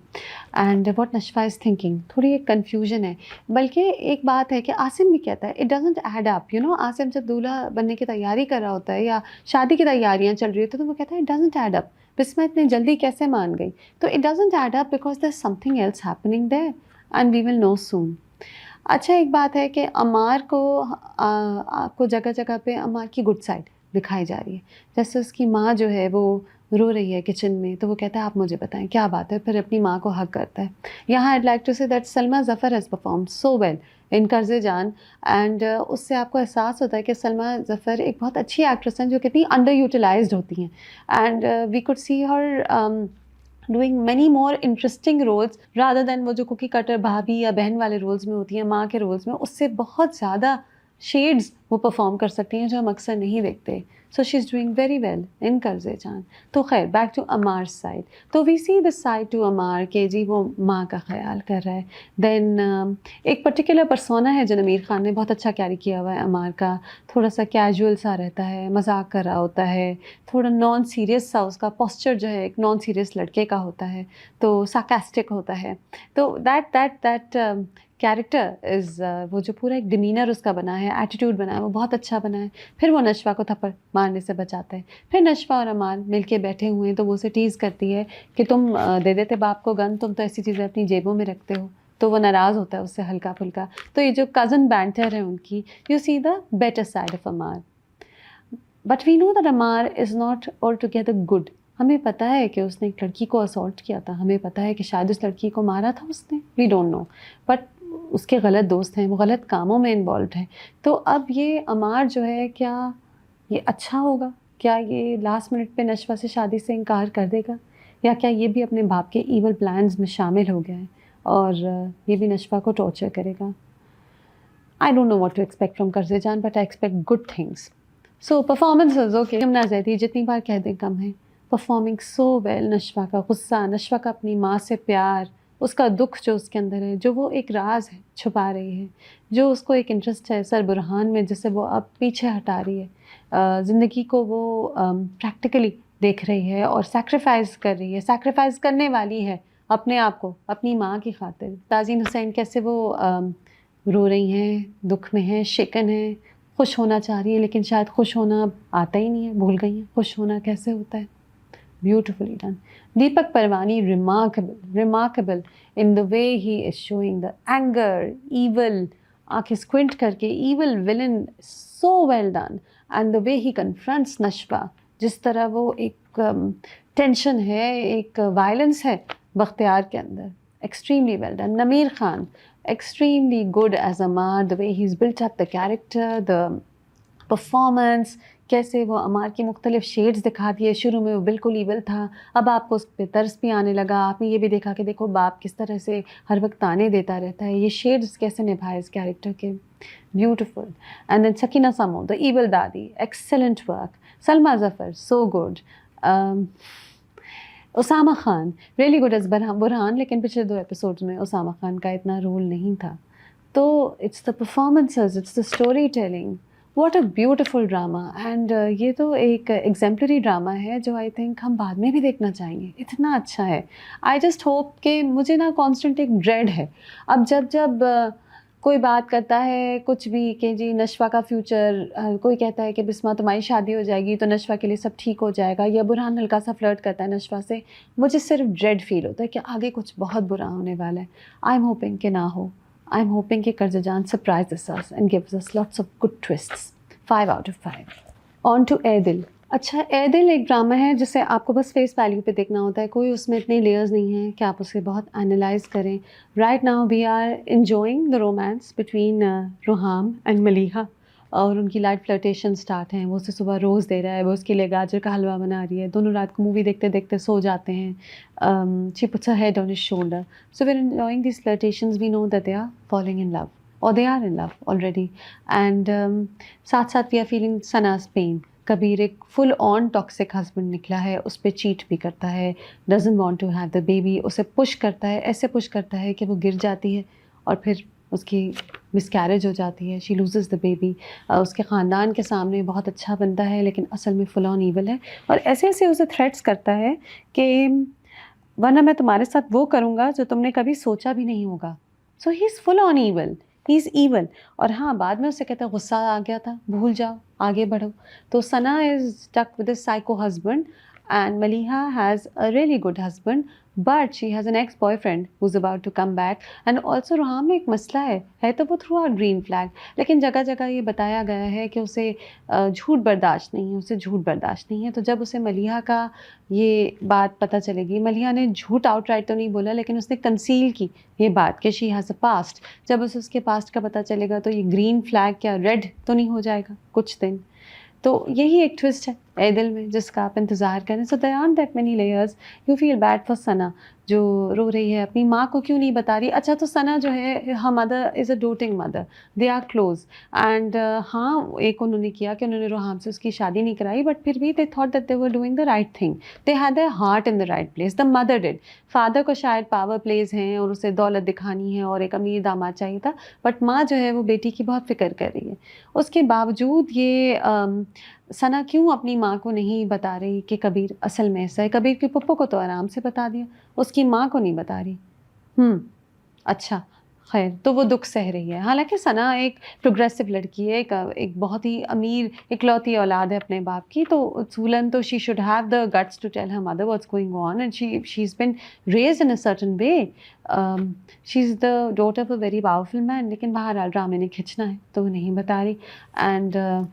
S1: and what Nashwa is thinking. थोड़ी एक कन्फ्यूजन है। बल्कि एक बात है कि आसिम भी कहता है it doesn't add up. Asim जब दूल्हा बनने की तैयारी कर रहा होता है या शादी की तैयारियां चल रही होती है, तो वो कहता है it doesn't add up, Bisma इतनी जल्दी कैसे मान गई? तो it doesn't add up because there is something else happening there and we will know soon. अच्छा, एक बात है कि अमार को आपको जगह जगह पे अमार की गुड साइड दिखाई जा रही है। जैसे उसकी माँ जो है वो रो रही है किचन में, तो वो कहता है आप मुझे बताएं क्या बात है, फिर अपनी माँ को हग करता है। यहाँ I'd like to say that Salma Zafar has performed so well इन कर्ज़े जान, एंड उससे आपको एहसास होता है कि सलमा ज़फ़र एक बहुत अच्छी एक्ट्रेस हैं जो कितनी अंडर यूटिलाइज्ड होती हैं, and we could see her doing many more interesting roles rather than वो जो कुकी कटर भाभी या बहन वाले रोल्स में होती हैं, माँ के रोल्स में, उससे बहुत ज़्यादा शेड्स वो परफॉर्म कर सकती हैं जो हम अक्सर नहीं देखते। So she is doing very well in Qarz-e-Jaan. तो खैर बैक टू अमार साइड, तो we see this side to Ammar के जी वो माँ का ख्याल कर रहा है। देन एक पर्टिकुलर पर्सोना है जो आमिर खान ने बहुत अच्छा कैरी किया हुआ है अमार का, थोड़ा सा कैजुअल सा रहता है, मजाक कर रहा होता है, थोड़ा नॉन सीरियस सा उसका पोस्चर जो है एक नॉन सीरियस लड़के का होता है, तो सार्कास्टिक होता है। तो दैट कैरेक्टर इज़ वो जो पूरा एक डिमीनर उसका बना है, एटीट्यूड बना है, वो बहुत अच्छा बना है। फिर वो नशवा को थप्पड़ मारने से बचाता है। फिर नशवा और अमार मिलके बैठे हुए हैं, तो वो उसे टीज़ करती है कि तुम दे देते बाप को गन, तुम तो ऐसी चीज़ें अपनी जेबों में रखते हो। तो वो नाराज़ होता है उससे हल्का फुल्का। तो ये जो कज़न बैंटर है उनकी, you see the better side of Ammar. But we know that Ammar is not altogether good. हमें पता है कि उसने एक लड़की को असॉल्ट किया था, हमें पता है कि शायद उस लड़की को मारा था उसने, वी डोंट नो, बट उसके गलत दोस्त हैं, वो गलत कामों में इन्वॉल्व हैं। तो अब ये अमार जो है, क्या ये अच्छा होगा? क्या ये लास्ट मिनट पे नशवा से शादी से इनकार कर देगा, या क्या ये भी अपने बाप के ईवल प्लान्स में शामिल हो गया है और ये भी नशवा को टॉर्चर करेगा? I don't know what to expect from Karzejan, but I expect good things. So performances, okay. Yamuna Zaidi जितनी बार कह दें कम है. Performing so well, नशवा का गुस्सा, नशवा का अपनी माँ से प्यार, उसका दुख जो उसके अंदर है, जो वो एक राज है छुपा रही है, जो उसको एक इंटरेस्ट है सर बुरहान में जिसे वो अब पीछे हटा रही है, ज़िंदगी को वो प्रैक्टिकली देख रही है और सैक्रिफाइस कर रही है, सैक्रिफाइस करने वाली है अपने आप को अपनी माँ की खातिर. ताज़ीन हुसैन कैसे वो रो रही हैं, दुख में हैं, शेकन हैं, खुश होना चाह रही हैं लेकिन शायद खुश होना अब आता ही नहीं है, भूल गई हैं खुश होना कैसे होता है. Beautifully done. Deepak Parwani, remarkable in the way he is showing the anger, evil, आँखें squint करके evil villain, so well done. And the way he confronts Nashwa, जिस तरह वो एक tension है, एक violence है बख्तियार के अंदर, extremely well done. Nameer Khan, extremely good as Amar, the way he's built up the character, the performance, कैसे वो अमार की मुख्तलिफ शेड्स दिखा दिए. शुरू में वो बिल्कुल ईवल था, अब आपको उस पर तरस भी आने लगा. आपने ये भी देखा कि देखो बाप किस तरह से हर वक्त ताने देता रहता है. ये शेड्स कैसे निभाए इस कैरेक्टर के. Beautiful. And then Sakina Samo the evil dadi, excellent work. Salma Zafar, so good. Usama Khan, really good as Burhan, लेकिन पिछले 2 एपिसोड्स में उसामा खान का इतना रोल नहीं था. तो it's the performances, it's the story telling. What a beautiful drama. And ये तो एक एग्जेम्पलरी ड्रामा है जो आई थिंक हम बाद में भी देखना चाहेंगे. इतना अच्छा है. आई जस्ट होप कि मुझे ना कॉन्स्टेंट एक ड्रेड है. अब जब कोई बात करता है कुछ भी कि जी नशवा का फ्यूचर, कोई कहता है कि बिस्मा तुम्हारी शादी हो जाएगी तो नशवा के लिए सब ठीक हो जाएगा, या बुरहान हल्का सा फ्लर्ट करता है नशवा से, मुझे सिर्फ ड्रेड फील होता है कि आगे कुछ बहुत बुरा होने वाला है. आई एम होपिंग कि ना हो. आई एम होपिंग कि Qarz-e-Jaan surprises us and gives us lots of good twists. 5 out of 5. On to a Dil. अच्छा, ए दिल एक ड्रामा है जिसे आपको बस फेस वैल्यू पे देखना होता है. कोई उसमें इतने लेयर्स नहीं हैं कि आप उसे बहुत एनालाइज करें. Right now we are enjoying the romance between Ruham and Maliha, और उनकी लाइट फ्लर्टेशन स्टार्ट हैं. वो उसे सुबह रोज़ दे रहा है, वो उसके लिए गाजर का हलवा बना रही है. दोनों रात को मूवी देखते देखते सो जाते हैं. She puts her head on his shoulder. So we are enjoying this flirtations. We know that they are following in love, or they are in love already. And साथ साथ we are feeling Sana's pain. Kabir एक full on toxic husband निकला है, उस पर cheat भी करता है, doesn't want to have the baby, उसे पुश करता है, ऐसे पुश करता है कि वो गिर जाती है और फिर उसकी मिसकैरेज हो जाती है. She loses the baby. उसके ख़ानदान के सामने बहुत अच्छा बनता है लेकिन असल में फुल ऑन ईवल है, और ऐसे ऐसे उसे थ्रेट्स करता है कि वरना मैं तुम्हारे साथ वो करूँगा जो तुमने कभी सोचा भी नहीं होगा. So he is full on evil. He is evil. और हाँ, बाद में उससे कहता है गुस्सा आ गया था, भूल जाओ, आगे बढ़ो. तो Sana is stuck with this psycho husband and Maliha has a really good husband, but she has an ex-boyfriend who's about to come back. And also रुहाम में एक मसला है तो वो थ्रू आउट ग्रीन फ्लैग, लेकिन जगह जगह ये बताया गया है कि उसे झूठ बर्दाश्त नहीं है, उसे झूठ बर्दाश्त नहीं है. तो जब उसे मलिहा का ये बात पता चलेगी, मलिहा ने झूठ आउटराइट तो नहीं बोला लेकिन उसने कंसील की ये बात कि शी हैज़ अ पास्ट. जब उसे उसके पास्ट का पता चलेगा तो ये ग्रीन फ्लैग क्या रेड तो नहीं हो जाएगा कुछ दिन. तो यही एक ट्विस्ट है ए दिल में जिसका आप इंतज़ार करें. So there aren't that many layers. You feel bad for Sana जो रो रही है, अपनी माँ को क्यों नहीं बता रही. अच्छा, तो सना जो है, her mother is a doting mother, they are close. And हाँ, एक उन्होंने किया कि उन्होंने रुहाम से उसकी शादी नहीं कराई, बट फिर भी they thought that they were doing the right thing. They had their heart in the right place. The mother did. Father को शायद पावर प्लेज हैं और उसे दौलत दिखानी है और एक अमीर दामाद चाहिए था, बट माँ जो है वो बेटी की बहुत फिक्र कर रही है. उसके बावजूद ये सना क्यों अपनी माँ को नहीं बता रही कि कबीर असल में ऐसा है. कबीर की पप्पो को तो आराम से बता दिया, उसकी माँ को नहीं बता रही. अच्छा, खैर, तो वो दुख सह रही है. हालांकि सना एक प्रोग्रेसिव लड़की है, एक बहुत ही अमीर इकलौती औलाद है अपने बाप की, तो उसूलन तो she should have the guts to tell her mother what's going on, and she is been raised in a certain way. She is the daughter of a very powerful man, लेकिन बहरहाल ड्रामे ने खींचना है तो वो नहीं बता रही. And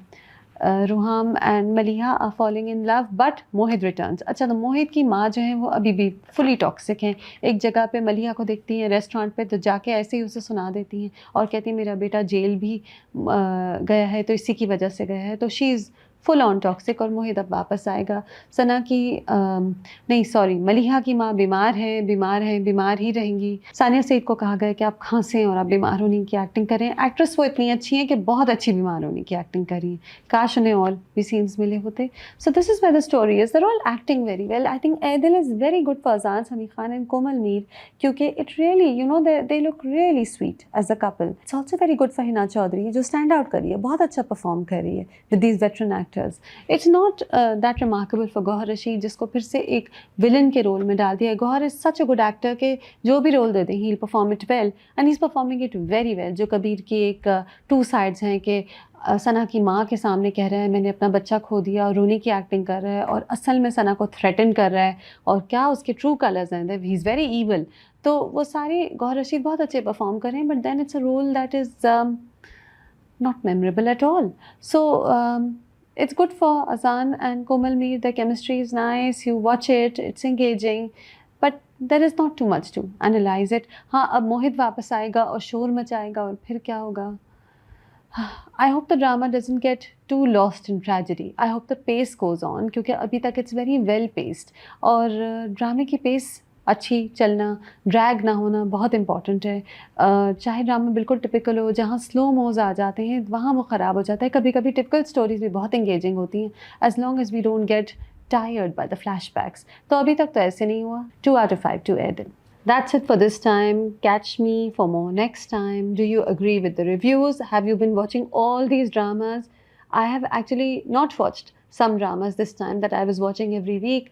S1: Ruham and Maliha are falling in love, but Mohit returns. अच्छा, तो मोहित की माँ जो है वो अभी भी फुली टॉक्सिक हैं. एक जगह पे मलिहा को देखती हैं रेस्टोरेंट पे, तो जाके ऐसे ही उसे सुना देती हैं और कहती हैं मेरा बेटा जेल भी गया है तो इसी की वजह से गया है. तो she is full on toxic, और मोहित अब वापस आएगा। सना की नहीं सॉरी, मलिहा की माँ बीमार है, बीमार ही रहेंगी। सानिया सईद को कहा गया कि आप खांसें और आप बीमार होने की एक्टिंग करें। एक्ट्रेस वो इतनी अच्छी है कि बहुत अच्छी बीमार होने की एक्टिंग करी, काश उन्हें और भी सीन्स मिले होते। So this is where the story is, they're all acting very well. I think Adil is very good for Azan Sami Khan and Komal Mir, क्योंकि it really, you know, they look really sweet as a couple. It's also very good for Hina Chaudhary, जो stand out कर रही है, बहुत अच्छा perform कर रही है with these veteran actors. It's not that remarkable for Gauhar Rashid, जिसको फिर से एक villain के रोल में डाल दिया है। Gauhar is such a good actor कि जो भी रोल दे दें he'll perform it well, and he's performing it very well. जो कबीर की एक two sides हैं कि सना की माँ के सामने कह रहा है मैंने अपना बच्चा खो दिया, और रोने की एक्टिंग कर रहा है, और असल में सना को थ्रेटन कर रहा है, और क्या उसके ट्रू कलर्स हैं, ही इज़ वेरी ईवल। तो वो सारे गौहर रशीद बहुत अच्छे परफॉर्म कर रहे हैं, but then it's a role that is not memorable at all. So it's good for Azan and Komal Mir. The chemistry is nice. You watch it, it's engaging, but there is not too much to analyze it. हाँ, अब मोहित वापस आएगा और शोर मचाएगा, और फिर क्या होगा? I hope the drama doesn't get too lost in tragedy. I hope the pace goes on, क्योंकि अभी तक it's very well paced, और ड्रामे की पेस अच्छी चलना, ड्रैग ना होना बहुत इंपॉर्टेंट है। चाहे ड्रामा बिल्कुल टिपिकल हो, जहाँ स्लो मोज आ जाते हैं वहाँ वो ख़राब हो जाता है। कभी कभी टिपिकल स्टोरीज भी बहुत इंगेजिंग होती हैं, as long as we don't get tired by the flashbacks. तो अभी तक तो ऐसे नहीं हुआ। 2 out of 5 to Adil. That's it for this time. Catch me for more next time. Do you agree with the reviews? Have you been watching all these dramas? I have actually not watched some dramas this time that I was watching every week.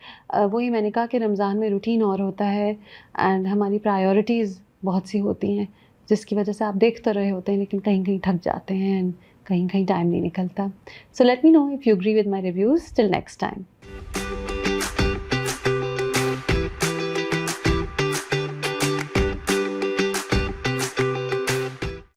S1: वही मैंने कहा कि रमज़ान में routine और होता है, and हमारी priorities बहुत सी होती हैं, जिसकी वजह से आप देख तो रहे होते हैं लेकिन कहीं कहीं थक जाते हैं, एंड कहीं कहीं टाइम नहीं निकलता. So let me know if you agree with my reviews. Till next time.